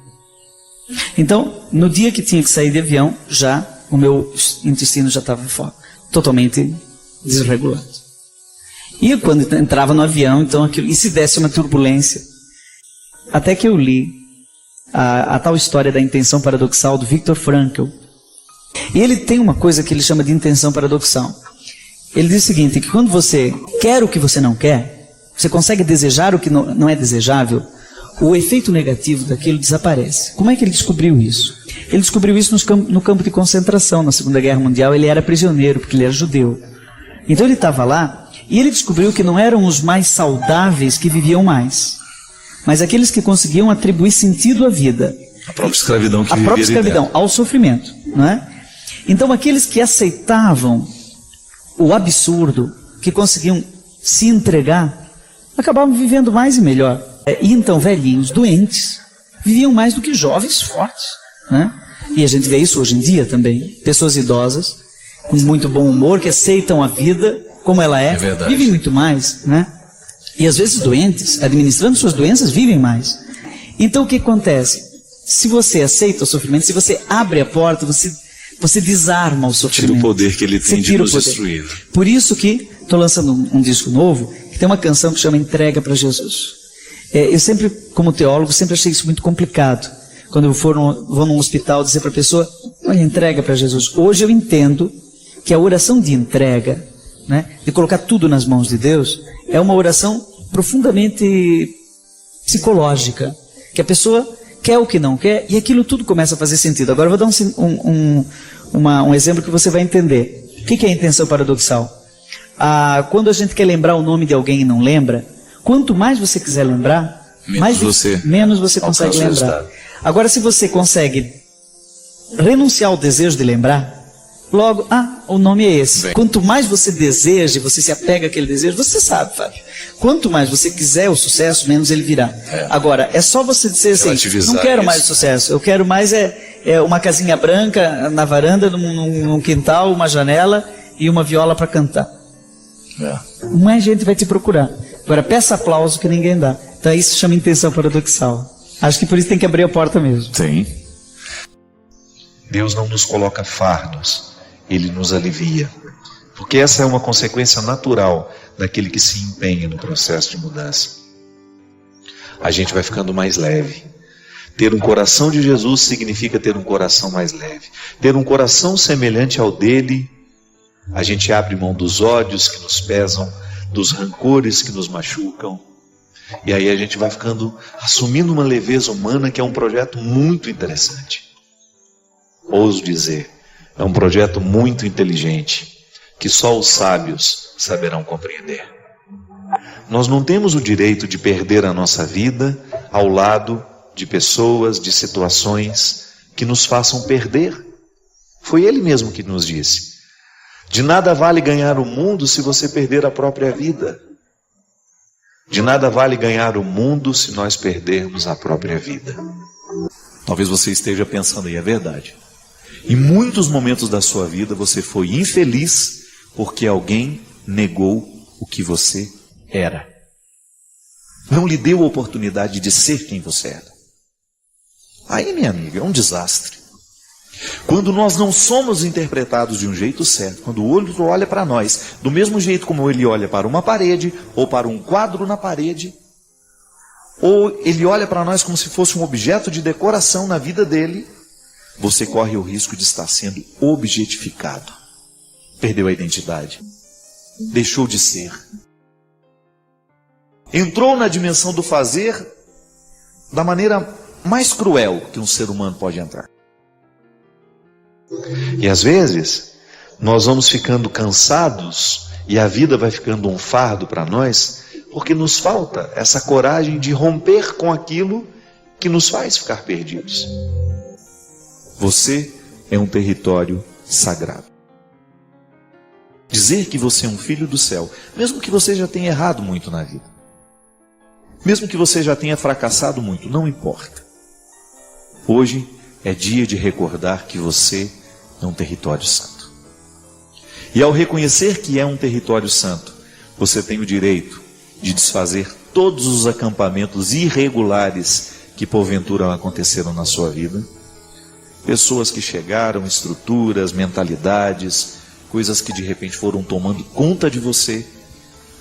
Então, no dia que tinha que sair de avião, já o meu intestino já estava totalmente desregulado. E quando entrava no avião, então e se desse uma turbulência? Até que eu li a tal história da intenção paradoxal do Viktor Frankl. E ele tem uma coisa que ele chama de intenção paradoxal. Ele diz o seguinte, que quando você quer o que você não quer, você consegue desejar o que não é desejável, o efeito negativo daquilo desaparece. Como é que ele descobriu isso? Ele descobriu isso no campo de concentração, na Segunda Guerra Mundial. Ele era prisioneiro, porque ele era judeu. Então ele estava lá, e ele descobriu que não eram os mais saudáveis que viviam mais, mas aqueles que conseguiam atribuir sentido à vida. A própria escravidão que a própria escravidão, ao sofrimento, não é? Então aqueles que aceitavam o absurdo, que conseguiam se entregar, acabavam vivendo mais e melhor. E então velhinhos doentes viviam mais do que jovens fortes, né? E a gente vê isso hoje em dia também. Pessoas idosas, com muito bom humor, que aceitam a vida como ela é vivem muito mais, né? E às vezes doentes, administrando suas doenças, vivem mais. Então o que acontece? Se você aceita o sofrimento, se você abre a porta, você desarma o sofrimento. Tira o poder que ele tem de nos destruir. Por isso que estou lançando um disco novo, que tem uma canção que chama Entrega para Jesus. Eu sempre, como teólogo, sempre achei isso muito complicado. Quando eu vou num hospital dizer para a pessoa, olha, entrega para Jesus. Hoje eu entendo que a oração de entrega, né, de colocar tudo nas mãos de Deus, é uma oração profundamente psicológica. Que a pessoa quer o que não quer e aquilo tudo começa a fazer sentido. Agora eu vou dar um exemplo que você vai entender. O que é a intenção paradoxal? Quando a gente quer lembrar o nome de alguém e não lembra, quanto mais você quiser lembrar, menos você consegue lembrar. Agora, se você consegue renunciar ao desejo de lembrar, logo, o nome é esse. Quanto mais você deseja, você se apega àquele desejo, você sabe, Fábio. Quanto mais você quiser o sucesso, menos ele virá. Agora, é só você dizer assim, não quero mais o sucesso, eu quero mais uma casinha branca na varanda, num quintal, uma janela e uma viola para cantar. Mais gente vai te procurar. Agora, peça aplauso que ninguém dá. Então isso chama intenção paradoxal. Acho que por isso tem que abrir a porta mesmo. Sim. Deus não nos coloca fardos, Ele nos alivia. Porque essa é uma consequência natural daquele que se empenha no processo de mudança. A gente vai ficando mais leve. Ter um coração de Jesus significa ter um coração mais leve. Ter um coração semelhante ao dele, a gente abre mão dos ódios que nos pesam, dos rancores que nos machucam. E aí a gente vai assumindo uma leveza humana que é um projeto muito interessante. Ouso dizer, é um projeto muito inteligente, que só os sábios saberão compreender. Nós não temos o direito de perder a nossa vida ao lado de pessoas, de situações que nos façam perder. Foi Ele mesmo que nos disse. De nada vale ganhar o mundo se você perder a própria vida. De nada vale ganhar o mundo se nós perdermos a própria vida. Talvez você esteja pensando, e é verdade. Em muitos momentos da sua vida você foi infeliz porque alguém negou o que você era. Não lhe deu a oportunidade de ser quem você era. Aí, minha amiga, é um desastre. Quando nós não somos interpretados de um jeito certo, quando o outro olha para nós, do mesmo jeito como ele olha para uma parede, ou para um quadro na parede, ou ele olha para nós como se fosse um objeto de decoração na vida dele, você corre o risco de estar sendo objetificado. Perdeu a identidade. Deixou de ser. Entrou na dimensão do fazer da maneira mais cruel que um ser humano pode entrar. E às vezes, nós vamos ficando cansados e a vida vai ficando um fardo para nós, porque nos falta essa coragem de romper com aquilo que nos faz ficar perdidos. Você é um território sagrado. Dizer que você é um filho do céu, mesmo que você já tenha errado muito na vida, mesmo que você já tenha fracassado muito, não importa. Hoje é dia de recordar que você é um território santo. E ao reconhecer que é um território santo, você tem o direito de desfazer todos os acampamentos irregulares que porventura aconteceram na sua vida Pessoas que chegaram, estruturas, mentalidades, coisas que de repente foram tomando conta de você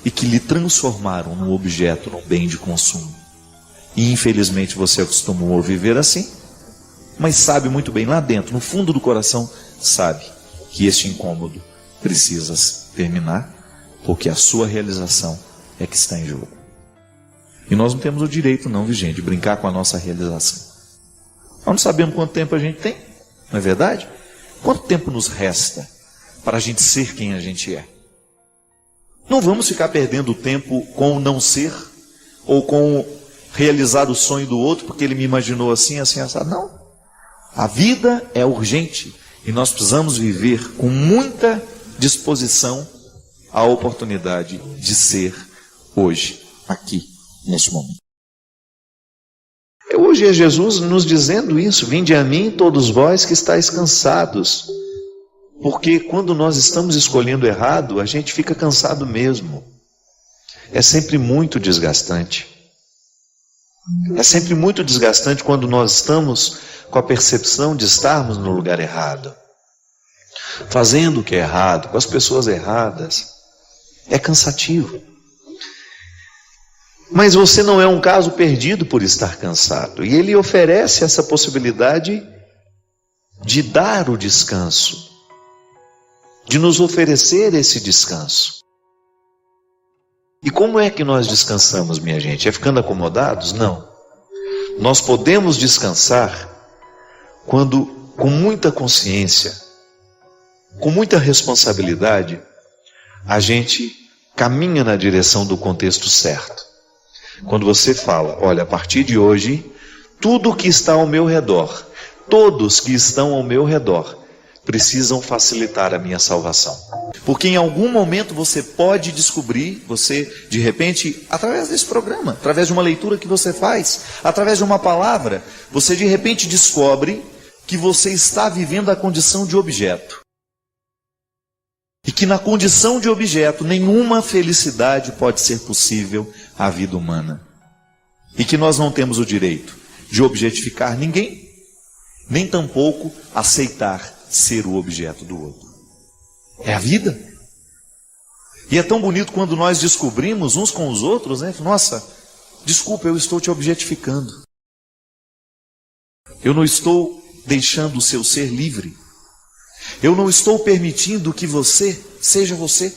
e que lhe transformaram num objeto, num bem de consumo. E infelizmente você acostumou a viver assim, mas sabe muito bem, lá dentro, no fundo do coração, sabe que este incômodo precisa terminar, porque a sua realização é que está em jogo. E nós não temos o direito não, gente, de brincar com a nossa realização. Nós não sabemos quanto tempo a gente tem, não é verdade? Quanto tempo nos resta para a gente ser quem a gente é? Não vamos ficar perdendo tempo com o não ser, ou com realizar o sonho do outro, porque ele me imaginou assim, assim, assado. Não. A vida é urgente e nós precisamos viver com muita disposição a oportunidade de ser hoje, aqui, neste momento. Hoje é Jesus nos dizendo isso: vinde a mim todos vós que estáis cansados. Porque quando nós estamos escolhendo errado, a gente fica cansado mesmo. É sempre muito desgastante. É sempre muito desgastante quando nós estamos com a percepção de estarmos no lugar errado, fazendo o que é errado, com as pessoas erradas. É cansativo. Mas você não é um caso perdido por estar cansado. E ele oferece essa possibilidade de dar o descanso, de nos oferecer esse descanso. E como é que nós descansamos, minha gente? É ficando acomodados? Não. Nós podemos descansar quando, com muita consciência, com muita responsabilidade, a gente caminha na direção do contexto certo. Quando você fala, olha, a partir de hoje, tudo que está ao meu redor, todos que estão ao meu redor, precisam facilitar a minha salvação. Porque em algum momento você pode descobrir, você de repente, através desse programa, através de uma leitura que você faz, através de uma palavra, você de repente descobre que você está vivendo a condição de objeto. E que na condição de objeto nenhuma felicidade pode ser possível à vida humana. E que nós não temos o direito de objetificar ninguém, nem tampouco aceitar ser o objeto do outro. É a vida. E é tão bonito quando nós descobrimos uns com os outros, né? Nossa, desculpa, eu estou te objetificando. Eu não estou deixando o seu ser livre. Eu não estou permitindo que você seja você.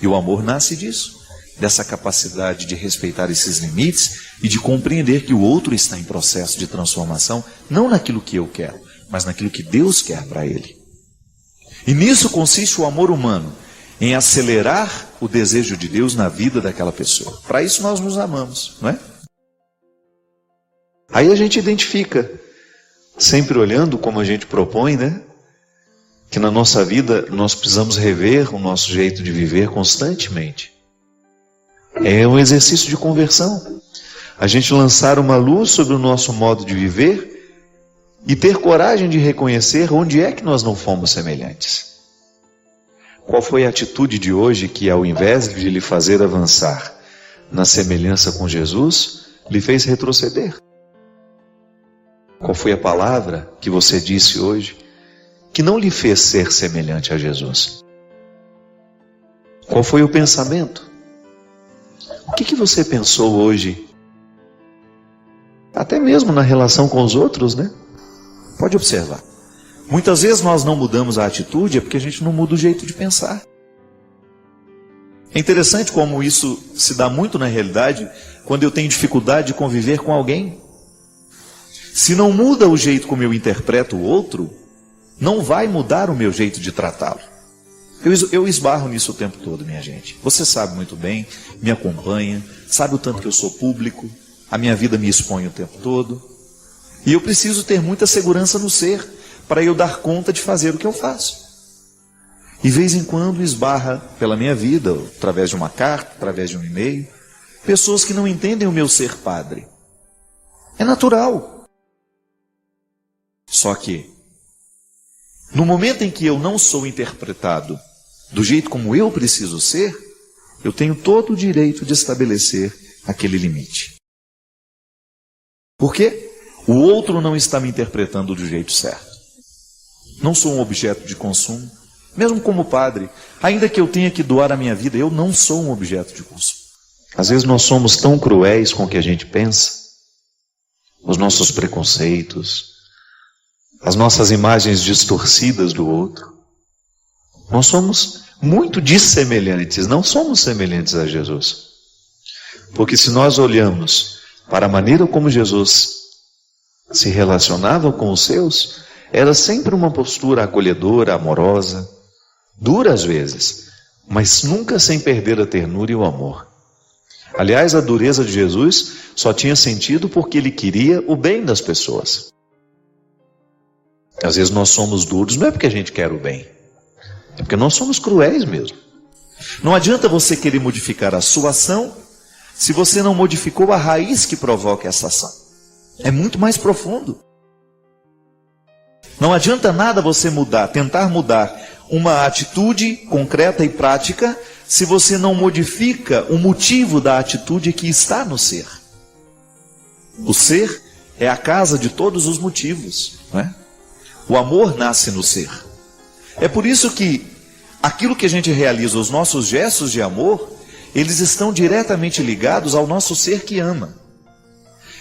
E o amor nasce disso, dessa capacidade de respeitar esses limites e de compreender que o outro está em processo de transformação, não naquilo que eu quero, mas naquilo que Deus quer para ele. E nisso consiste o amor humano, em acelerar o desejo de Deus na vida daquela pessoa. Para isso nós nos amamos, não é? Aí a gente identifica, sempre olhando como a gente propõe, né? Que na nossa vida nós precisamos rever o nosso jeito de viver constantemente. É um exercício de conversão. A gente lançar uma luz sobre o nosso modo de viver e ter coragem de reconhecer onde é que nós não fomos semelhantes. Qual foi a atitude de hoje que, ao invés de lhe fazer avançar na semelhança com Jesus, lhe fez retroceder? Qual foi a palavra que você disse hoje que não lhe fez ser semelhante a Jesus? Qual foi o pensamento? O que você pensou hoje? Até mesmo na relação com os outros, né? Pode observar. Muitas vezes nós não mudamos a atitude, é porque a gente não muda o jeito de pensar. É interessante como isso se dá muito na realidade, quando eu tenho dificuldade de conviver com alguém. Se não muda o jeito como eu interpreto o outro, não vai mudar o meu jeito de tratá-lo. Eu esbarro nisso o tempo todo, minha gente. Você sabe muito bem, me acompanha, sabe o tanto que eu sou público, a minha vida me expõe o tempo todo. E eu preciso ter muita segurança no ser, para eu dar conta de fazer o que eu faço. E de vez em quando esbarra pela minha vida, através de uma carta, através de um e-mail, pessoas que não entendem o meu ser padre. É natural. Só que, no momento em que eu não sou interpretado do jeito como eu preciso ser, eu tenho todo o direito de estabelecer aquele limite. Por quê? O outro não está me interpretando do jeito certo. Não sou um objeto de consumo. Mesmo como padre, ainda que eu tenha que doar a minha vida, eu não sou um objeto de consumo. Às vezes nós somos tão cruéis com o que a gente pensa, os nossos preconceitos, as nossas imagens distorcidas do outro. Nós somos muito dissemelhantes, não somos semelhantes a Jesus. Porque se nós olhamos para a maneira como Jesus se relacionava com os seus, era sempre uma postura acolhedora, amorosa, dura às vezes, mas nunca sem perder a ternura e o amor. Aliás, a dureza de Jesus só tinha sentido porque ele queria o bem das pessoas. Às vezes nós somos duros, não é porque a gente quer o bem, é porque nós somos cruéis mesmo. Não adianta você querer modificar a sua ação se você não modificou a raiz que provoca essa ação. É muito mais profundo. Não adianta nada você tentar mudar uma atitude concreta e prática, se você não modifica o motivo da atitude que está no ser. O ser é a casa de todos os motivos, não é? O amor nasce no ser. É por isso que aquilo que a gente realiza, os nossos gestos de amor, eles estão diretamente ligados ao nosso ser que ama.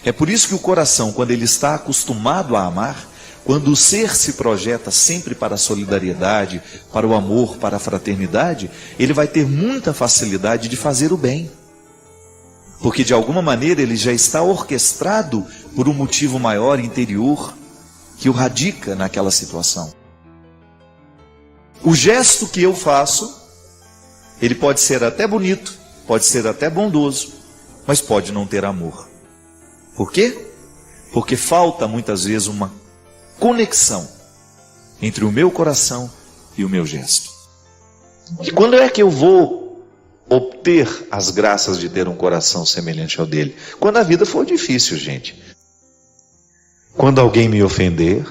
É por isso que o coração, quando ele está acostumado a amar, quando o ser se projeta sempre para a solidariedade, para o amor, para a fraternidade, ele vai ter muita facilidade de fazer o bem. Porque de alguma maneira ele já está orquestrado por um motivo maior, interior, que o radica naquela situação. O gesto que eu faço, ele pode ser até bonito, pode ser até bondoso, mas pode não ter amor. Por quê? Porque falta muitas vezes uma conexão entre o meu coração e o meu gesto. E quando é que eu vou obter as graças de ter um coração semelhante ao dele? Quando a vida for difícil, gente. Quando alguém me ofender.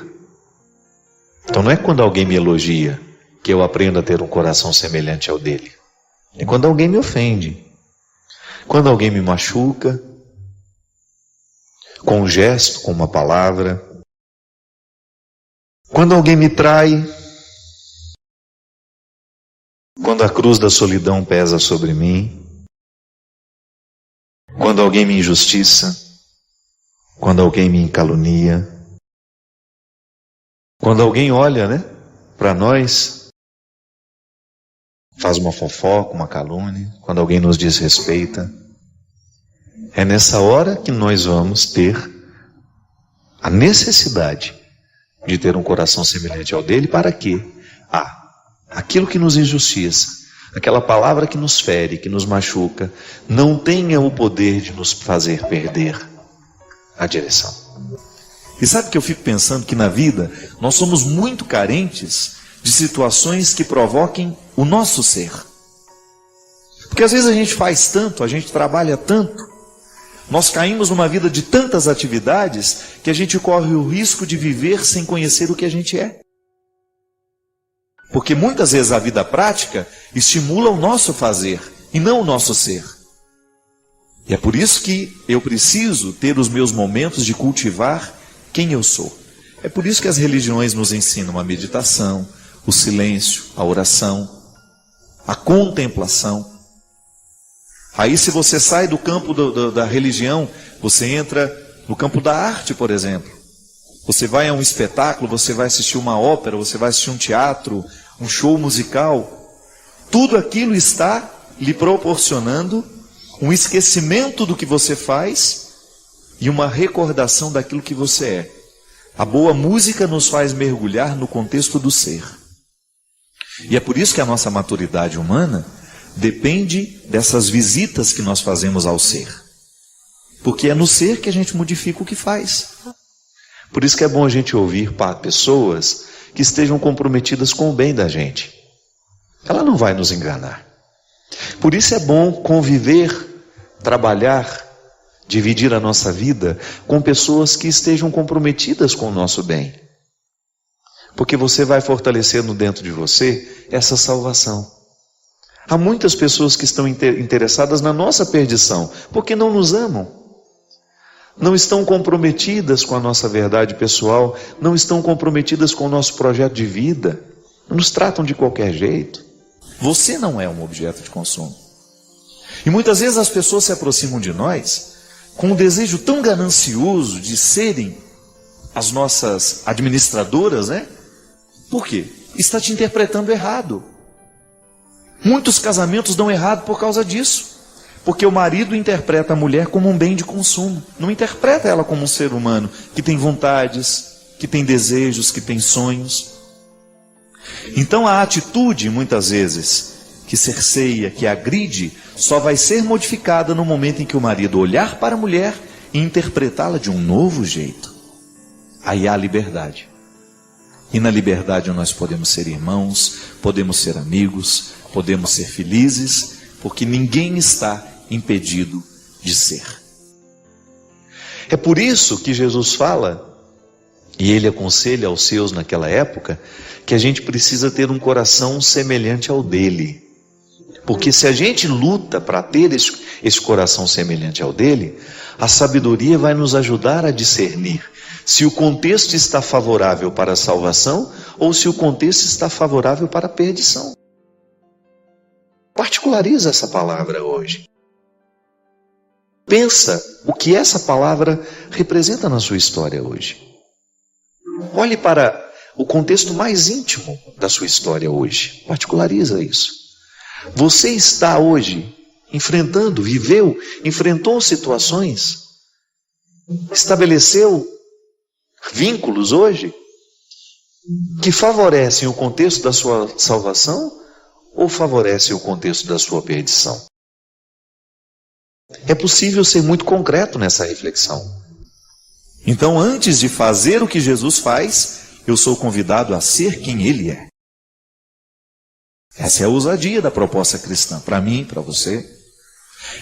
Então não é quando alguém me elogia que eu aprendo a ter um coração semelhante ao dele. É quando alguém me ofende. Quando alguém me machuca, com um gesto, com uma palavra. Quando alguém me trai, quando a cruz da solidão pesa sobre mim, quando alguém me injustiça, quando alguém me calunia, quando alguém olha, para nós, faz uma fofoca, uma calúnia, quando alguém nos desrespeita, é nessa hora que nós vamos ter a necessidade de ter um coração semelhante ao dele. Para quê? Aquilo que nos injustiça, aquela palavra que nos fere, que nos machuca, não tenha o poder de nos fazer perder a direção. E sabe que eu fico pensando que na vida nós somos muito carentes de situações que provoquem o nosso ser. Porque às vezes a gente faz tanto, a gente trabalha tanto, nós caímos numa vida de tantas atividades que a gente corre o risco de viver sem conhecer o que a gente é. Porque muitas vezes a vida prática estimula o nosso fazer e não o nosso ser. E é por isso que eu preciso ter os meus momentos de cultivar quem eu sou. É por isso que as religiões nos ensinam a meditação, o silêncio, a oração, a contemplação. Aí se você sai do campo da religião, você entra no campo da arte, por exemplo. Você vai a um espetáculo, você vai assistir uma ópera, você vai assistir um teatro, um show musical. Tudo aquilo está lhe proporcionando um esquecimento do que você faz e uma recordação daquilo que você é. A boa música nos faz mergulhar no contexto do ser. E é por isso que a nossa maturidade humana depende dessas visitas que nós fazemos ao ser. Porque é no ser que a gente modifica o que faz. Por isso que é bom a gente ouvir para pessoas que estejam comprometidas com o bem da gente. Ela não vai nos enganar. Por isso é bom conviver, trabalhar, dividir a nossa vida com pessoas que estejam comprometidas com o nosso bem. Porque você vai fortalecendo dentro de você essa salvação. Há muitas pessoas que estão interessadas na nossa perdição, porque não nos amam. não estão comprometidas com a nossa verdade pessoal, não estão comprometidas com o nosso projeto de vida, nos tratam de qualquer jeito. Você não é um objeto de consumo. E muitas vezes as pessoas se aproximam de nós com um desejo tão ganancioso de serem as nossas administradoras, né? Por quê? Está te interpretando errado. Muitos casamentos dão errado por causa disso. Porque o marido interpreta a mulher como um bem de consumo. Não interpreta ela como um ser humano que tem vontades, que tem desejos, que tem sonhos. Então a atitude, muitas vezes, que cerceia, que agride, só vai ser modificada no momento em que o marido olhar para a mulher e interpretá-la de um novo jeito. Aí há liberdade. E na liberdade nós podemos ser irmãos, podemos ser amigos, podemos ser felizes, porque ninguém está impedido de ser. É por isso que Jesus fala, e ele aconselha aos seus naquela época, que a gente precisa ter um coração semelhante ao dele. Porque se a gente luta para ter esse coração semelhante ao dele, a sabedoria vai nos ajudar a discernir se o contexto está favorável para a salvação ou se o contexto está favorável para a perdição. Particulariza essa palavra hoje. Pensa o que essa palavra representa na sua história hoje. Olhe para o contexto mais íntimo da sua história hoje. Particulariza isso. Você está hoje enfrentou situações, estabeleceu vínculos hoje que favorecem o contexto da sua salvação ou favorecem o contexto da sua perdição? É possível ser muito concreto nessa reflexão. Então, antes de fazer o que Jesus faz, eu sou convidado a ser quem Ele é. Essa é a ousadia da proposta cristã, para mim, para você.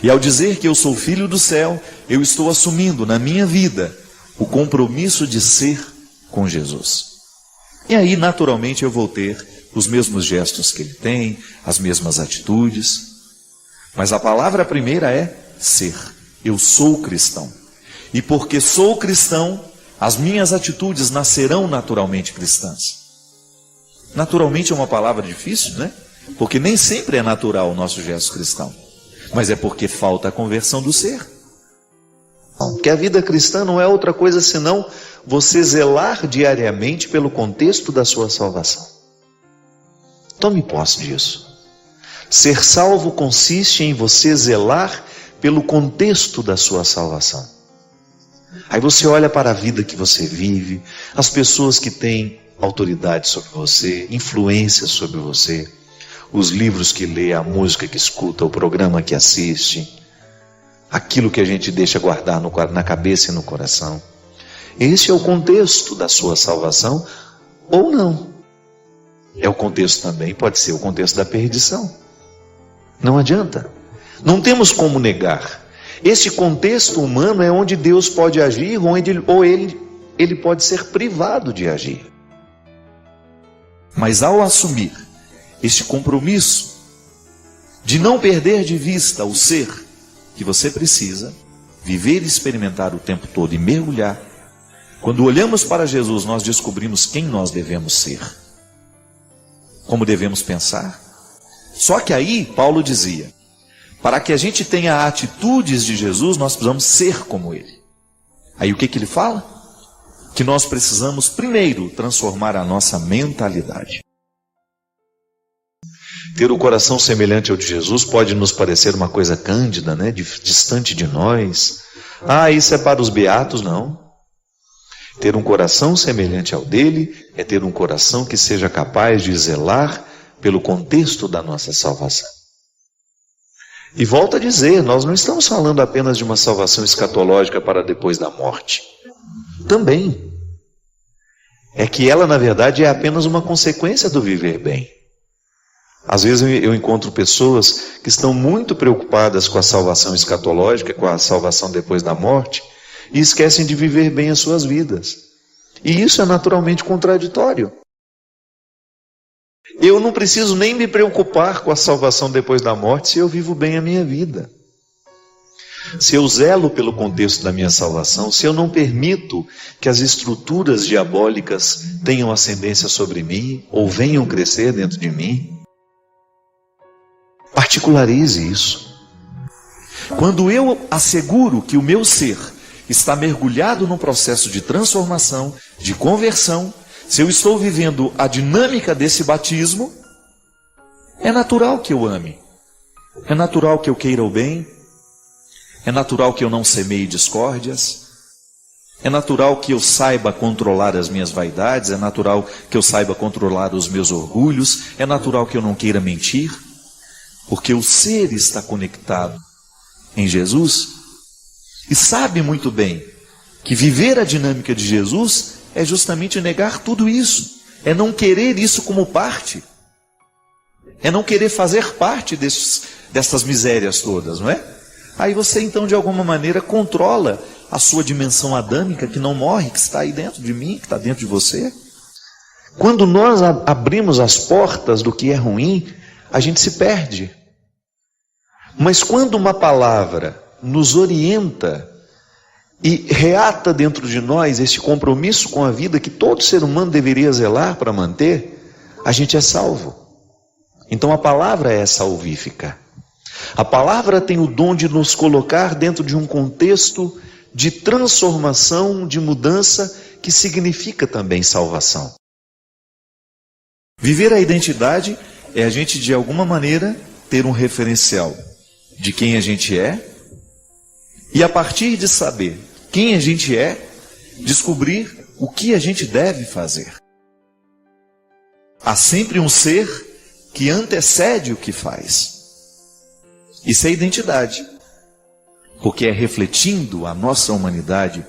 E ao dizer que eu sou filho do céu, eu estou assumindo na minha vida o compromisso de ser com Jesus. E aí, naturalmente, eu vou ter os mesmos gestos que Ele tem, as mesmas atitudes. Mas a palavra primeira é ser. Eu sou cristão. E porque sou cristão, as minhas atitudes nascerão naturalmente cristãs. Naturalmente é uma palavra difícil, né? Porque nem sempre é natural o nosso gesto cristão. Mas é porque falta a conversão do ser. Porque a vida cristã não é outra coisa senão você zelar diariamente pelo contexto da sua salvação. Tome posse disso. Ser salvo consiste em você zelar pelo contexto da sua salvação. Aí você olha para a vida que você vive, as pessoas que têm autoridade sobre você, influência sobre você, os livros que lê, a música que escuta, o programa que assiste, aquilo que a gente deixa guardar na cabeça e no coração. Esse é o contexto da sua salvação ou não. É o contexto também, pode ser o contexto da perdição. Não adianta. Não temos como negar. Esse contexto humano é onde Deus pode agir ou ele pode ser privado de agir. Mas ao assumir este compromisso de não perder de vista o ser que você precisa, viver e experimentar o tempo todo e mergulhar, quando olhamos para Jesus, nós descobrimos quem nós devemos ser, como devemos pensar. Só que aí, Paulo dizia, para que a gente tenha atitudes de Jesus, nós precisamos ser como Ele. Aí o que ele fala? Que nós precisamos primeiro transformar a nossa mentalidade. Ter o coração semelhante ao de Jesus pode nos parecer uma coisa cândida, né? Distante de nós. Isso é para os beatos, não. Ter um coração semelhante ao dele é ter um coração que seja capaz de zelar pelo contexto da nossa salvação. E volto a dizer, nós não estamos falando apenas de uma salvação escatológica para depois da morte. Também. É que ela, na verdade, é apenas uma consequência do viver bem. Às vezes eu encontro pessoas que estão muito preocupadas com a salvação escatológica, com a salvação depois da morte, e esquecem de viver bem as suas vidas. E isso é naturalmente contraditório. Eu não preciso nem me preocupar com a salvação depois da morte se eu vivo bem a minha vida. se eu zelo pelo contexto da minha salvação, se eu não permito que as estruturas diabólicas tenham ascendência sobre mim ou venham crescer dentro de mim, particularize isso. Quando eu asseguro que o meu ser está mergulhado num processo de transformação, de conversão, se eu estou vivendo a dinâmica desse batismo, é natural que eu ame, é natural que eu queira o bem, é natural que eu não semeie discórdias, é natural que eu saiba controlar as minhas vaidades, é natural que eu saiba controlar os meus orgulhos, é natural que eu não queira mentir, porque o ser está conectado em Jesus e sabe muito bem que viver a dinâmica de Jesus é justamente negar tudo isso, é não querer isso como parte, é não querer fazer parte dessas misérias todas, não é? Aí você então de alguma maneira controla a sua dimensão adâmica que não morre, que está aí dentro de mim, que está dentro de você. Quando nós abrimos as portas do que é ruim, a gente se perde. Mas quando uma palavra nos orienta e reata dentro de nós esse compromisso com a vida que todo ser humano deveria zelar para manter, a gente é salvo. Então a palavra é salvífica. A palavra tem o dom de nos colocar dentro de um contexto de transformação, de mudança, que significa também salvação. Viver a identidade é a gente de alguma maneira ter um referencial de quem a gente é, e a partir de saber quem a gente é, descobrir o que a gente deve fazer. Há sempre um ser que antecede o que faz. Isso é identidade, porque é refletindo a nossa humanidade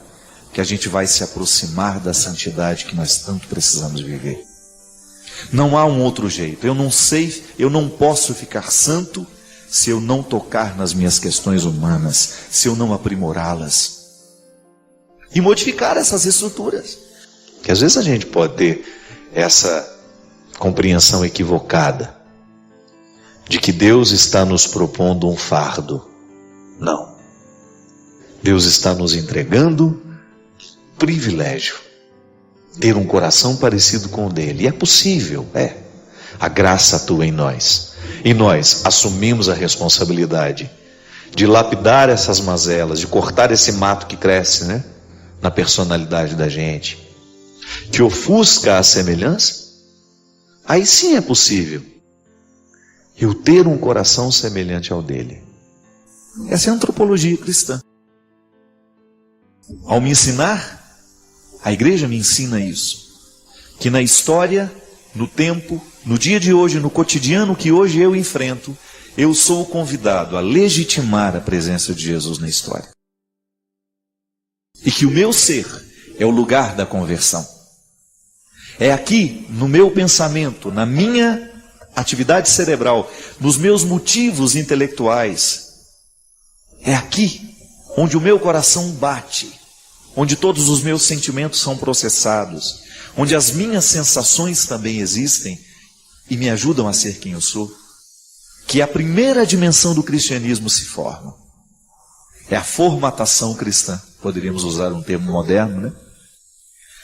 que a gente vai se aproximar da santidade que nós tanto precisamos viver. Não há um outro jeito. Eu não sei, eu não posso ficar santo se eu não tocar nas minhas questões humanas, se eu não aprimorá-las e modificar essas estruturas. Que às vezes a gente pode ter essa compreensão equivocada de que Deus está nos propondo um fardo. Não. Deus está nos entregando privilégio, ter um coração parecido com o dele. E é possível, é. A graça atua em nós. E nós assumimos a responsabilidade de lapidar essas mazelas, de cortar esse mato que cresce, né, na personalidade da gente, que ofusca a semelhança. Aí sim é possível eu ter um coração semelhante ao dele. Essa é a antropologia cristã. Ao me ensinar, a igreja me ensina isso, que na história, no tempo, no dia de hoje, no cotidiano que hoje eu enfrento, eu sou convidado a legitimar a presença de Jesus na história. E que o meu ser é o lugar da conversão. É aqui, no meu pensamento, na minha atividade cerebral, nos meus motivos intelectuais, é aqui onde o meu coração bate, onde todos os meus sentimentos são processados, onde as minhas sensações também existem e me ajudam a ser quem eu sou, que a primeira dimensão do cristianismo se forma. É a formatação cristã, poderíamos usar um termo moderno, né?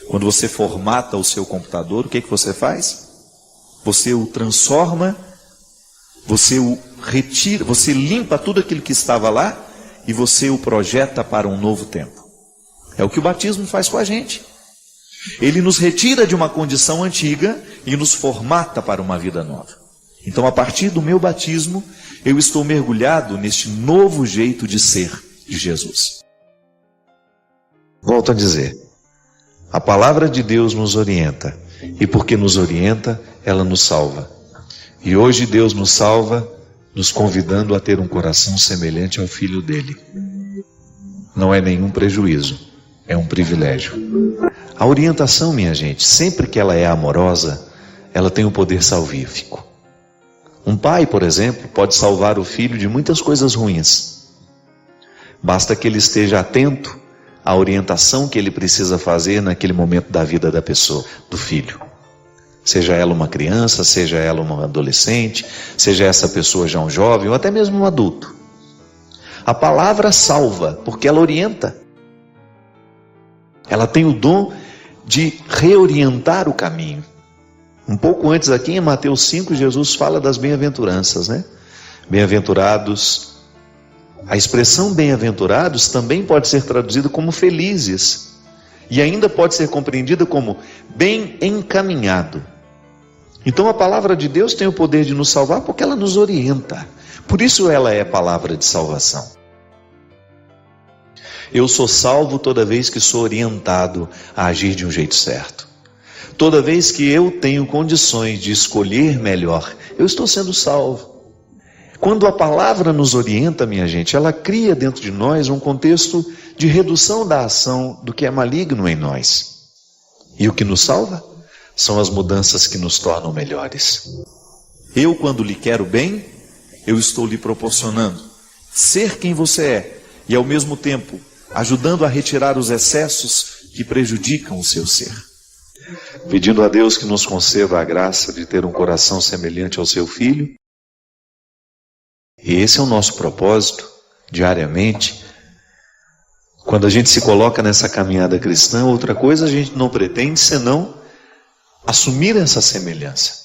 Quando você formata o seu computador, o que você faz? Você o transforma, você o retira, você limpa tudo aquilo que estava lá e você o projeta para um novo tempo. É o que o batismo faz com a gente. Ele nos retira de uma condição antiga e nos formata para uma vida nova. Então, a partir do meu batismo, eu estou mergulhado neste novo jeito de ser de Jesus. Volto a dizer, a palavra de Deus nos orienta, e porque nos orienta, ela nos salva. E hoje Deus nos salva, nos convidando a ter um coração semelhante ao Filho dele. Não é nenhum prejuízo, é um privilégio. A orientação, minha gente, sempre que ela é amorosa, ela tem um poder salvífico. Um pai, por exemplo, pode salvar o filho de muitas coisas ruins. Basta que ele esteja atento à orientação que ele precisa fazer naquele momento da vida da pessoa, do filho. Seja ela uma criança, seja ela uma adolescente, seja essa pessoa já um jovem ou até mesmo um adulto. A palavra salva, porque ela orienta. Ela tem o dom de reorientar o caminho. Um pouco antes aqui em Mateus 5, Jesus fala das bem-aventuranças, né? Bem-aventurados. A expressão bem-aventurados também pode ser traduzida como felizes. E ainda pode ser compreendida como bem encaminhado. Então a palavra de Deus tem o poder de nos salvar porque ela nos orienta. Por isso ela é palavra de salvação. Eu sou salvo toda vez que sou orientado a agir de um jeito certo. Toda vez que eu tenho condições de escolher melhor, eu estou sendo salvo. Quando a palavra nos orienta, minha gente, ela cria dentro de nós um contexto de redução da ação do que é maligno em nós. E o que nos salva são as mudanças que nos tornam melhores. Eu, quando lhe quero bem, eu estou lhe proporcionando ser quem você é e, ao mesmo tempo, ajudando a retirar os excessos que prejudicam o seu ser. Pedindo a Deus que nos conceda a graça de ter um coração semelhante ao seu Filho. E esse é o nosso propósito, diariamente. Quando a gente se coloca nessa caminhada cristã, outra coisa a gente não pretende senão assumir essa semelhança.